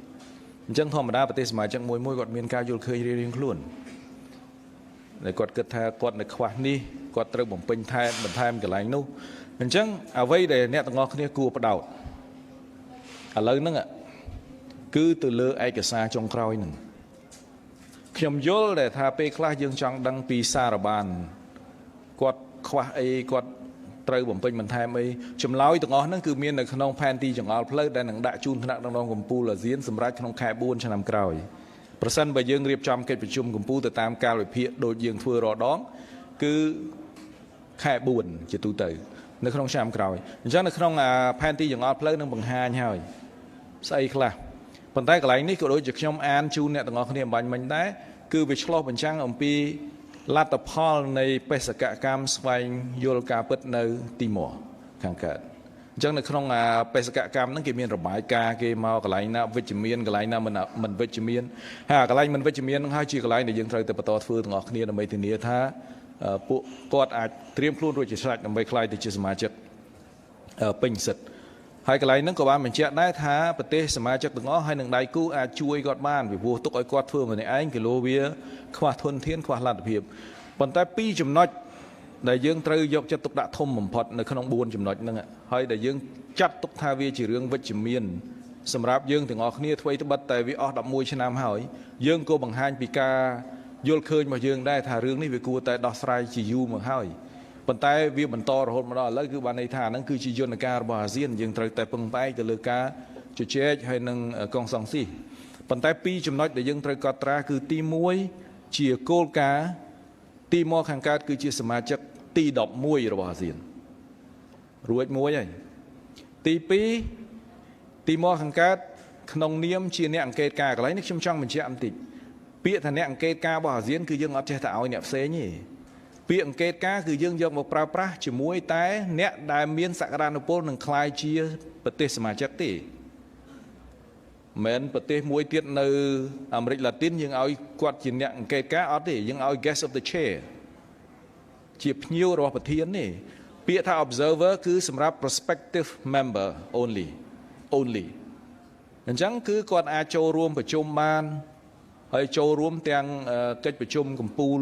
Speaker 1: អញ្ចឹងធម្មតាប្រទេសសមាជិកមួយគាត់មានការយល់ឃើញរៀងៗខ្លួនដែលគាត់គិតថាគាត់នៅខ្វះនេះគាត់ត្រូវបំពេញបន្ថែមកន្លែងនោះអញ្ចឹងអ្វីដែលអ្នកទាំងអស់គ្នាគួរបដោតឥឡូវហ្នឹងគឺទៅលើឯកសារចុងក្រោយហ្នឹងខ្ញុំយល់ដែលថាពេលខ្លះយើងចង់ដឹងពីសារបានគាត់ខ្វះអីគាត់ត្រូវបំពេញបន្ថែមអីចម្លើយទាំងអស់ហ្នឹងគឺមាននៅក្នុងផែនទីចង្អុលផ្លូវដែលនឹងដាក់ជូនថ្នាក់ដឹកនាំកម្ពុជាអាស៊ានសម្រាប់ក្នុងខែ4ឆ្នាំក្រោយប្រសិនបើយើងរៀបចំកិច្ចប្រជុំកម្ពុជាទៅតាមកាលវិភាគដូចយើងធ្វើរាល់ដងគឺខែ4ជាទូទៅនៅក្នុងឆ្នាំក្រោយអញ្ចឹងនៅក្នុងផែនទីចង្អុលផ្លូវនឹងបង្ហាញហើយស្អីខ្លះប៉ុន្តែកន្លែងនេះក៏ដូចជាខ្ញុំអានជូនអ្នកទាំងអស់គ្នាអំបញ្ញមិញដែរគឺវាឆ្លោះបញ្ចាំងអំពីលទ្ធផលនៃបេសកកម្មស្វែងយល់ការពិតនៅទីម៉ូខាងកើតអញ្ចឹងនៅក្នុងបេសកកម្មហ្នឹងគេមានរបាយការណ៍គេមកកន្លែងណាវិជ្ជមានកន្លែងណាមិនវិជ្ជមានហើយកន្លែងមិនវិជ្ជមានហ្នឹងហើយជាកន្លែងដែលយើងត្រូវតែបន្តធ្វើទាំងអស់គ្នាដើម្បីធានាថាពួកគាត់អាចត្រៀមខ្លួនរួចជាស្រេចដើម្បីក្លាយទៅជាសមាជិកពេញសិទ្ធិហើយកន្លែងហ្នឹងក៏បានបញ្ជាក់ដែរថាប្រទេសសមាជិកទាំងអស់ហើយនឹងដៃគូអាចជួយគាត់បានពីព្រោះទុកឲ្យគាត់ធ្វើម្នាក់ឯងគីឡូវាខ្វះធនធានខ្វះលទ្ធភាពប៉ុន្តែ2ចំណុចដែលយើងត្រូវយកចិត្តទុកដាក់ធំបំផុតនៅក្នុង4ចំណុចហ្នឹងហើយដែលយើងចាត់ទុកថាវាជារឿងវិជ្ជមានសម្រាប់យើងទាំងអស់គ្នាធ្វើត្បិតតែវាអស់11ឆ្នាំហើយយើងក៏បង្ហាញពីការយល់ឃើញរបស់យើងដែរថារឿងនេះវាគួរតែដោះស្រាយជាយូរមកហើយប៉ុន្តែវាបន្តរហូតមកដល់ឥឡូវគឺបានន័យថាហ្នឹងគឺជាយន្តការរបស់អាស៊ានយើងត្រូវតែពឹងផ្អែកទៅលើការជជែកហើយនឹងកងសង្ស៊ីប៉ុន្តែ2ចំណុចដែលយើងត្រូវកត់ត្រាគឺទី1ជាគោលការណ៍ទីម៉ូខាងកើតគឺជាសមាជិកទី11របស់អាស៊ានរួចមួយហើយទី2ទីម៉ូខាងកើតក្នុងនាមជាអ្នកអង្កេតការកន្លែងនេះខ្ញុំចង់បញ្ជាក់បន្តិចពាក្យថាអ្នកអង្កេតការរបស់អាស៊ានគឺយើងអត់ចេះតែឲ្យអ្នកផ្សេងទេពាក្យអង្កេតការគឺយើងយកមកប្រើប្រាស់ជាមួយតែអ្នកដែលមានសក្តានុពលនឹងក្លាយជាប្រទេសសមាជិកទេមិនប្រទេសមួយទៀតនៅអាមេរិកឡាទីនយើងឲ្យគាត់ជាអ្នកអង្កេតការអត់ទេយើងឲ្យ guest of the chair ជាភ្ញៀវរបស់ប្រធានទេពាក្យថា observer គឺសម្រាប់ prospective member only អញ្ចឹងគឺគាត់អាចចូលរួមប្រជុំបានហើយចូលរួមទាំងកិច្ចប្រជុំកំពូល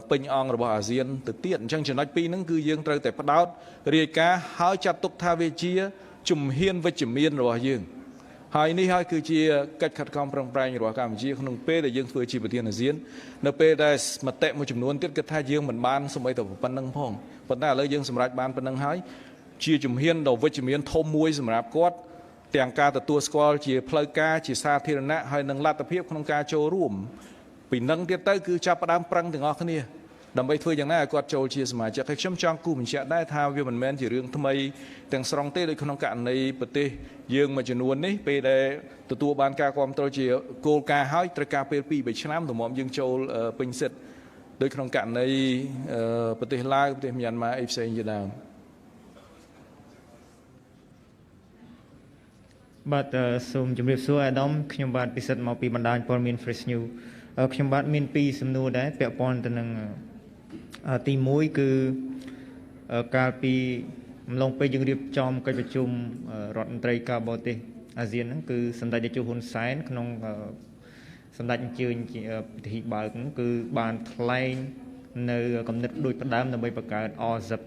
Speaker 1: ពេញអង្គរបស់អាស៊ានទៅទៀតអញ្ចឹងចំណុច2ហ្នឹងគឺយើងត្រូវតែផ្ដោតរាយការណ៍ហើយចាត់ទុកថាវាជាជំហានវិជ្ជមានរបស់យើងហើយនេះហើយគឺជាកិច្ចខិតខំប្រឹងប្រែងរបស់កម្ពុជាក្នុងពេលដែលយើងធ្វើជាប្រធានអាស៊ាននៅពេលដែលមតិមួយចំនួនទៀតគិតថាយើងមិនបានសូម្បីតែប៉ុណ្្នឹងផងប៉ុន្តែឥឡូវយើងសម្រេចបានប៉ុណ្្នឹងហើយជាជំហានដ៏វិជ្ជមានធំមួយសម្រាប់គាត់ទាំងការទទួលស្គាល់ជាផ្លូវការជាសាធារណៈហើយនឹងលទ្ធភាពក្នុងការចូលរួមពីនឹងទៀតទៅគឺចាប់ផ្ដើមប្រឹងទាំងអស់គ្នាដើម្បីធ្វើយ៉ាងណាឲ្យគាត់ចូលជាសមាជិកហើយខ្ញុំចង់គូបញ្ជាក់ដែរថាវាមិនមែនជារឿងថ្មីទាំងស្រុងទេដូចក្នុងករណីប្រទេសយើងមួយចំនួននេះពេលដែលទទួលបានការគាំទ្រជាគោលការណ៍ហើយត្រូវការពេល2-3ឆ្នាំទម្រាំយើងចូលពេញសិទ្ធិដូចក្នុងករណីប្រទេសឡាវប្រទេសមីយ៉ាន់ម៉ាអីផ្សេងជាដើម
Speaker 9: បាទសូមជម្រាបសួរអាដាមខ្ញុំបាទពិសិដ្ឋមកពីបណ្ដាញព័ត៌មាន Fresh News ខ្ញុំបាទមាន2សំណួរដែរពាក់ព័ន្ធទៅនឹងទី1គឺកាលពីអំឡុងពេលយើងរៀបចំកិច្ចប្រជុំរដ្ឋមន្ត្រីការបរទេសអាស៊ានហ្នឹងគឺសម្ដេចនាយកហ៊ុនសែនក្នុងសម្ដេចអញ្ជើញពិធីបើកហ្នឹងគឺបានថ្លែងនៅគំនិតដូចផ្ដើមដើម្បីបង្កើត RCEP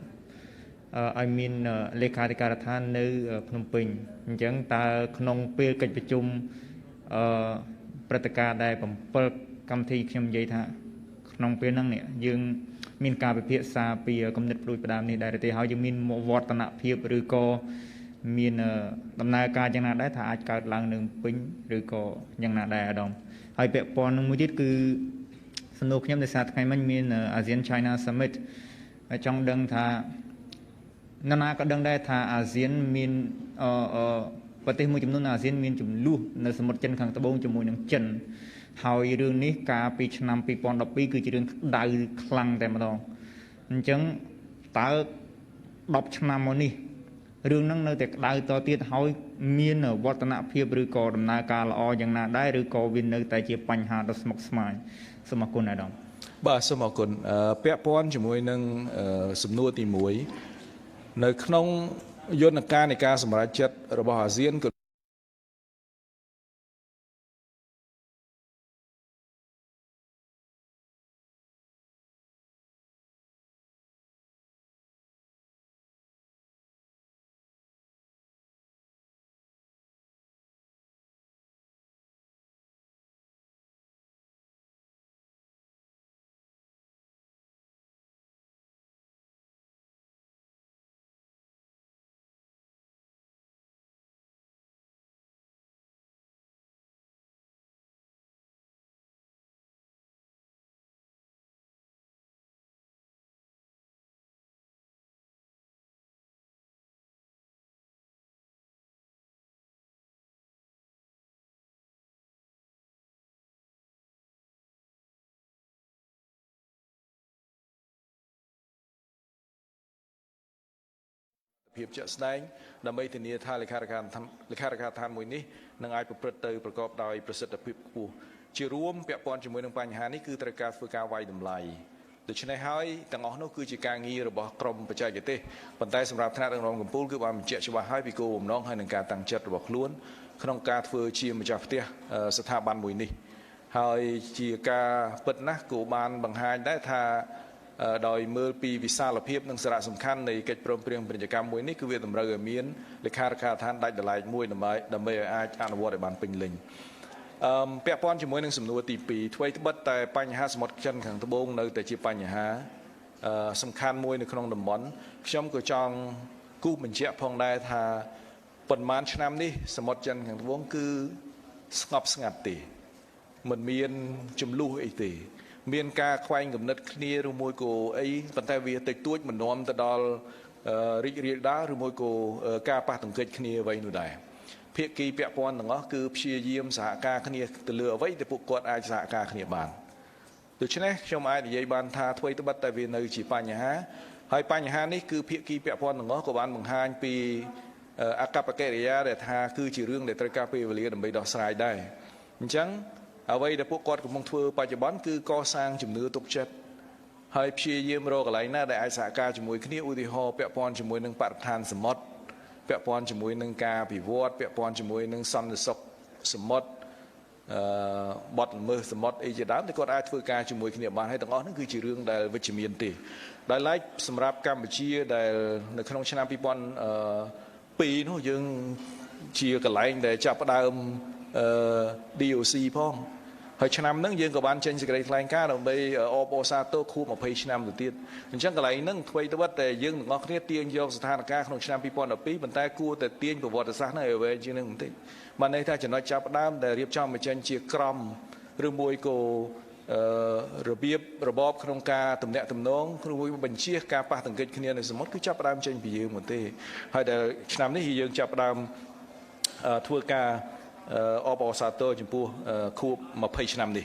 Speaker 9: ឲ្យមានលេខាធិការដ្ឋាននៅភ្នំពេញអញ្ចឹងតើក្នុងពេលកិច្ចប្រជុំព្រឹត្តិការណ៍ដែល7កម្មវិធីខ្ញុំនិយាយថាក្នុងពេលហ្នឹងនេះយើងមានការពិភាក្សាពីគំនិតផ្ដួចផ្ដើមនេះដែរទេហើយយើងមានវឌ្ឍនភាពឬក៏មានដំណើរការយ៉ាងណាដែរថាអាចកើតឡើងនៅពេញឬក៏យ៉ាងណាដែរអាដាមហើយពាក់ព័ន្ធនឹងមួយទៀតគឺសំណួរខ្ញុំដោយសារថ្ងៃមិញមាន ASEAN China Summit ហើយចង់ដឹងថានរណាក៏ដឹងដែរថាអាស៊ានមានប្រទេសមួយចំនួនអាស៊ានមានចំនួននៅសមុទ្រចិនខាងត្បូងជាមួយនឹងចិនហើយរឿងនេះកាលពីឆ្នាំ2012គឺជារឿងក្តៅខ្លាំងតែម្ដងអញ្ចឹងតើ10ឆ្នាំមកនេះ រឿងហ្នឹងនៅតែក្តៅតទៀតហើយមានវឌ្ឍនភាពឬក៏ដំណើរការល្អយ៉ាងណាដែរឬក៏វានៅតែជាបញ្ហាដ៏ស្មុគស្មាញសូមអរគុណអាដាម
Speaker 1: បាទសូមអរគុណពាក់ព័ន្ធជាមួយនឹងសំណួរទី1នៅក្នុងយន្តការនៃការសម្រេចចិត្តរបស់អាស៊ានក៏ភាពជាក់ស្ដែងដើម្បីធានាថាលេខាធិការឋានមួយនេះនឹងអាចប្រព្រឹត្តទៅប្រកបដោយប្រសិទ្ធភាពខ្ពស់ជារួមពាក់ព័ន្ធជាមួយនឹងបញ្ហានេះគឺត្រូវការធ្វើការវាយតម្លៃដូច្នេះហើយទាំងអស់នោះគឺជាការងាររបស់ក្រមបច្ចេកទេសប៉ុន្តែសម្រាប់ថ្នាក់ដឹកនាំកម្ពុជាគឺបានបញ្ជាក់ច្បាស់ហើយពីគោលបំណងហើយនឹងការតាំងចិត្តរបស់ខ្លួនក្នុងការធ្វើជាម្ចាស់ផ្ទះស្ថាប័នមួយនេះហើយជាការពិតណាស់ក៏បានបង្ហាញដែរថាដោយមើលពីវិសាលភាពនិងសារៈសំខាន់នៃកិច្ចព្រមព្រៀងពាណិជ្ជកម្មមួយនេះគឺវាតម្រូវឲ្យមានលេខាធិការឋានដាច់ដライមួយដើម្បីឲ្យអាចអនុវត្តឲ្យបានពេញលេញពាក់ព័ន្ធជាមួយនឹងសំណួរទី2ថ្មីត្បិតតែបញ្ហាសមុទ្រចិនខាងត្បូងនៅតែជាបញ្ហាសំខាន់មួយនៅក្នុងតំបន់ខ្ញុំក៏ចង់គូសបញ្ជាក់ផងដែរថាប៉ុន្មានឆ្នាំនេះសមុទ្រចិនខាងត្បូងគឺស្ងប់ស្ងាត់ទេមិនមានចំនួនអីទេមានការខ្វែងគំនិតគ្នាឬមួយក៏អីប៉ុន្តែវាតិចតួចមិននាំទៅដល់រីករាលដាលឬមួយក៏ការប៉ះទង្គិចគ្នាអ្វីនោះដែរភាគីពាក់ព័ន្ធទាំងអស់គឺព្យាយាមសហការគ្នាទៅលើអ្វីដែលពួកគាត់អាចសហការគ្នាបានដូច្នេះខ្ញុំអាចនិយាយបានថាអ្វីត្បិតតែវានៅជាបញ្ហាហើយបញ្ហានេះគឺភាគីពាក់ព័ន្ធទាំងអស់ក៏បានបង្ហាញពីអកប្បកិរិយាដែលថាគឺជារឿងដែលត្រូវការពេលវេលាដើម្បីដោះស្រាយដែរអញ្ចឹងអ្វីដែលពួកគាត់កំពុងធ្វើបច្ចុប្បន្នគឺកសាងជំនឿទុកចិត្តហើយព្យាយាមរកកន្លែងណាដែលអាចសហការជាមួយគ្នាឧទាហរណ៍ពាក់ព័ន្ធជាមួយនឹងបរិស្ថានសមុទ្រពាក់ព័ន្ធជាមួយនឹងការអភិវឌ្ឍពាក់ព័ន្ធជាមួយនឹងសន្តិសុខសមុទ្របទល្មើសសមុទ្រអីជាដើមដែលគាត់អាចធ្វើការជាមួយគ្នាបានហើយទាំងអស់ហ្នឹងគឺជារឿងដែលវិជ្ជមានទេដោយឡែកសម្រាប់កម្ពុជាដែលនៅក្នុងឆ្នាំ2002នោះយើងជាកន្លែងដែលចាប់ផ្ដើមDOC ផងហើយឆ្នាំហ្នឹងយើងក៏បានចេញសេចក្តីថ្លែងការណ៍ដើម្បីអបអរសាទរខួប20ឆ្នាំទៅទៀតអញ្ចឹងកន្លែងហ្នឹងអ្វីទៅបិទតែយើងទាំងអស់គ្នាទាញយកស្ថានភាពក្នុងឆ្នាំ2012ប៉ុន្តែគួរតែទាញប្រវត្តិសាស្ត្រហ្នឹងឲ្យវែងជាងនេះបន្តិចបានន័យថាចំណុចចាប់ផ្ដើមដែលរៀបចំមកចេញជាក្រមឬមួយក៏របៀបរបបក្នុងការទំនាក់ទំនងឬមួយបញ្ជាការប៉ះទង្គិចគ្នានៅសមុទ្រគឺចាប់ផ្ដើមចេញពីយើងមកទេហើយដែលឆ្នាំនេះយើងចាប់ផ្ដើមធ្វើការអបអរសាទរចំពោះខួប20ឆ្នាំនេះ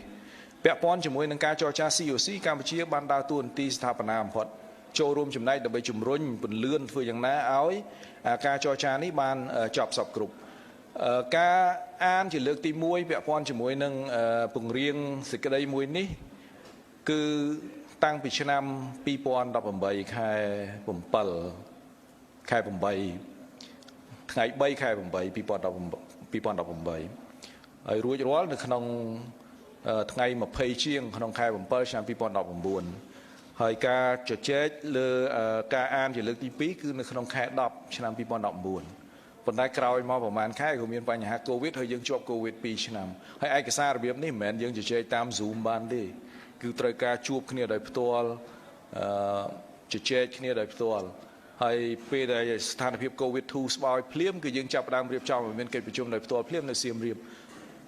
Speaker 1: ពាក់ព័ន្ធជាមួយនឹងការចរចា COC កម្ពុជាបានដើរតួនាទីស្ថាបនាបំផុតចូលរួមចំណែកដើម្បីជំរុញពន្លឿនធ្វើយ៉ាងណាឲ្យការចរចានេះបានចប់សពគ្រប់ការអានជាលើកទី1ពាក់ព័ន្ធជាមួយនឹងពង្រៀងសេចក្តីមួយនេះគឺតាំងពីឆ្នាំ2018ខែ7ខែ8ថ្ងៃ3ខែ8 2018ហើយរួចរាល់នៅក្នុងថ្ងៃ20ជាងក្នុងខែ7ឆ្នាំ2019ហើយការជជែកលើការអានជាលើកទី2គឺនៅក្នុងខែ10ឆ្នាំ2019ប៉ុន្តែក្រោយមកប្រហែលខែក៏មានបញ្ហា COVID ហើយយើងជាប់ COVID 2ឆ្នាំហើយឯកសាររបៀបនេះមិនមែនយើងជជែកតាម Zoom បានទេគឺត្រូវការជួបគ្នាដោយផ្ទាល់ជជែកគ្នាដោយផ្ទាល់ហើយពេលដែលស្ថានភាព COVID 2ស្បើយភ្លាមគឺយើងចាប់ផ្ដើមរៀបចំឲ្យមានកិច្ចប្រជុំដោយផ្ទាល់ភ្លាមនៅសៀមរាប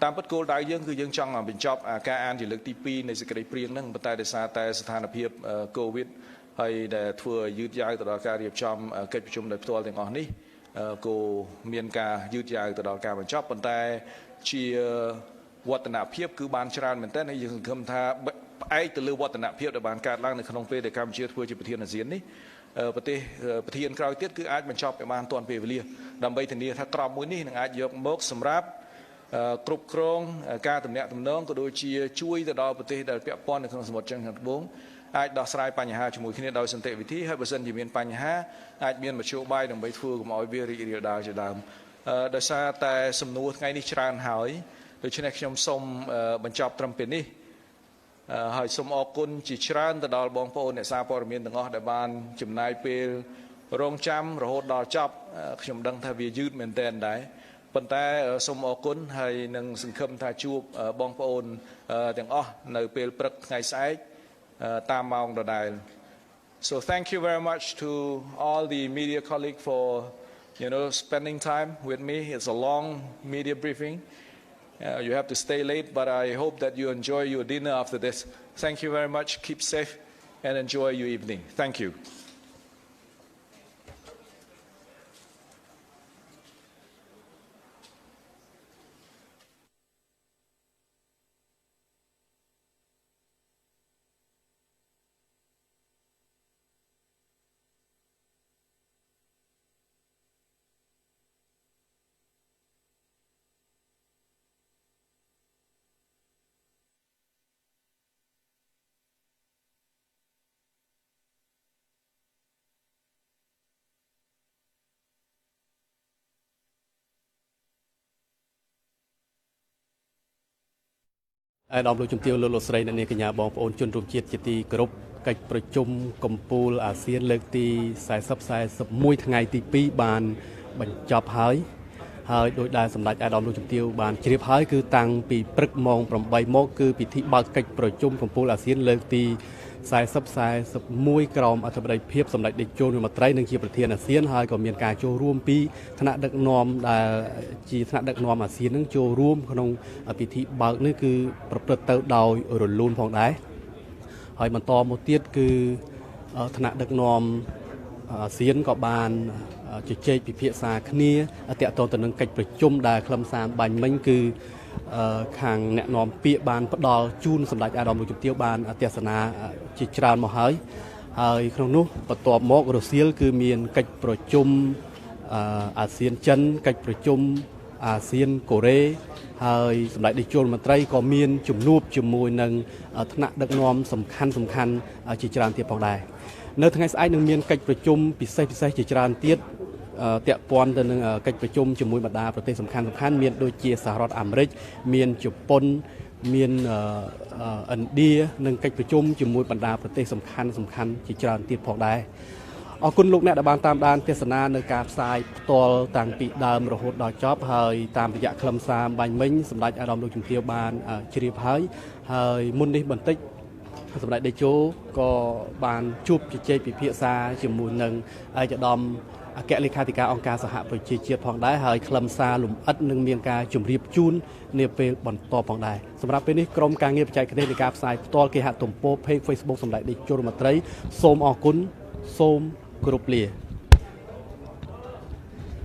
Speaker 1: តាមពិតគោលដៅយើងគឺយើងចង់បញ្ចប់ការអានជាលើកទី2នៃសេចក្តីព្រាងហ្នឹងប៉ុន្តែដោយសារតែស្ថានភាព COVID ហើយដែលធ្វើឲ្យយឺតយ៉ាវទៅដល់ការរៀបចំកិច្ចប្រជុំដោយផ្ទាល់ទាំងអស់នេះក៏មានការយឺតយ៉ាវទៅដល់ការបញ្ចប់ប៉ុន្តែជាវឌ្ឍនភាពគឺបានច្រើនមែនទែនហើយយើងសង្ឃឹមថាផ្អែកទៅលើវឌ្ឍនភាពដែលបានកើតឡើងនៅក្នុងពេលដែលកម្ពុជាធ្វើជាប្រធានអាស៊ាននេះ ប្រទេសប្រធានក្រោយទៀតគឺអាចបញ្ចប់ឲ្យបានទាន់ពេលវេលាដើម្បីធានាថាក្របមួយនេះនឹងអាចយកមកសម្រាប់គ្រប់គ្រងការទំនាក់ទំនងក៏ដូចជាជួយទៅដល់ប្រទេសដែលពាក់ព័ន្ធនៅក្នុងសមុទ្រចិនខាងត្បូងអាចដោះស្រាយបញ្ហាជាមួយគ្នាដោយសន្តិវិធីហើយបើសិនជាមានបញ្ហាអាចមានមធ្យោបាយដើម្បីធ្វើកុំឲ្យវារីករាលដាលជាដើមដោយសារតែសំណួរថ្ងៃនេះច្រើនហើយដូច្នេះខ្ញុំសូមបញ្ចប់ត្រឹមពេលនេះហើយសូមអរគុណជាច្រើនទៅដល់បងប្អូនអ្នកសារព័ត៌មានទាំងអស់ដែលបានចំណាយពេលរងចាំរហូតដល់ចប់ខ្ញុំដឹងថាវាយឺតមែនទែនដែរប៉ុន្តែសូមអរគុណហើយនឹងសង្ឃឹមថាជួបបងប្អូនទាំងអស់នៅពេលព្រឹកថ្ងៃស្អែកតាមម៉ោងដដែល So thank you very much to all the media colleagues for spending time with me. It's a long media briefing. You have to stay late, but I hope that you enjoy your dinner after this. Thank you very much. Keep safe and enjoy your evening. Thank you.
Speaker 10: អាដាមលោកជំទាវលោកស្រីអ្នកនាងកញ្ញាបងប្អូនជនរួមជាតិជាទីគោរពកិច្ចប្រជុំកំពូលអាស៊ានលើកទី41ថ្ងៃទី2បានបញ្ចប់ហើយដោយដែលសម្ដេចអាដាមលោកជំទាវបានជ្រាបហើយគឺតាំងពីព្រឹកម៉ោង8មកគឺពិធីបើកកិច្ចប្រជុំកំពូលអាស៊ានលើកទី41ក្រមអធិបតីភាពសម្ដេចតេជោនាយរដ្ឋមន្ត្រីនិងជាប្រធានអាស៊ានហើយក៏មានការចូលរួមពីថ្នាក់ដឹកនាំដែលជាថ្នាក់ដឹកនាំអាស៊ាននឹងចូលរួមក្នុងពិធីបើកនេះគឺប្រព្រឹត្តទៅដោយរលូនផងដែរហើយបន្តមកទៀតគឺថ្នាក់ដឹកនាំអាស៊ានក៏បានជជែកពិភាក្សាគ្នាទាក់ទងទៅនឹងកិច្ចប្រជុំដែលខ្លឹមសារបាញ់មិញគឺខាងអ្នកនាំពាក្យបានផ្ដល់ជូនសម្ដេចអាដាមលោកជំទាវបានទេសនាជាច្រើនមកហើយក្នុងនោះបន្ទាប់មករសៀលគឺមានកិច្ចប្រជុំអាស៊ានចិនកិច្ចប្រជុំអាស៊ានកូរ៉េហើយសម្ដេចតេជោមន្ត្រីក៏មានជំនួបជាមួយនឹងថ្នាក់ដឹកនាំសំខាន់ជាច្រើនទៀតផងដែរនៅថ្ងៃស្អែកនឹងមានកិច្ចប្រជុំពិសេសជាច្រើនទៀតពាក់ព័ន្ធទៅនឹងកិច្ចប្រជុំជាមួយបណ្ដាប្រទេសសំខាន់មានដូចជាសហរដ្ឋអាមេរិកមានជប៉ុនមានឥណ្ឌានិងកិច្ចប្រជុំជាមួយបណ្ដាប្រទេសសំខាន់ជាច្រើនទៀតផងដែរអរគុណលោកអ្នកដែលបានតាមដានទេសនានៅការផ្សាយផ្ទាល់តាំងពីដើមរហូតដល់ចប់ហើយតាមរយៈខ្លឹមសារបាញ់មិញសម្ដេចអាដាមលោកជំទាវបានជ្រាបហើយមុននេះបន្តិចសម្ដេចតេជោក៏បានជួបជជែកពិភាក្សាជាមួយនឹងឯកឧត្តមអគ្គលេខាធិការអង្គការសហប្រជាជាតិផងដែរហើយខ្លឹមសារលម្អិតនឹងមានការជម្រាបជូននាពេលបន្តផងដែរសម្រាប់ពេលនេះក្រុមការងារបច្ចេកទេសនៃការផ្សាយផ្ទាល់គេហទំព័រ Page Facebook សម្ដេចតេជោរដ្ឋមន្ត្រីសូមអរគុណសូមគោរពលា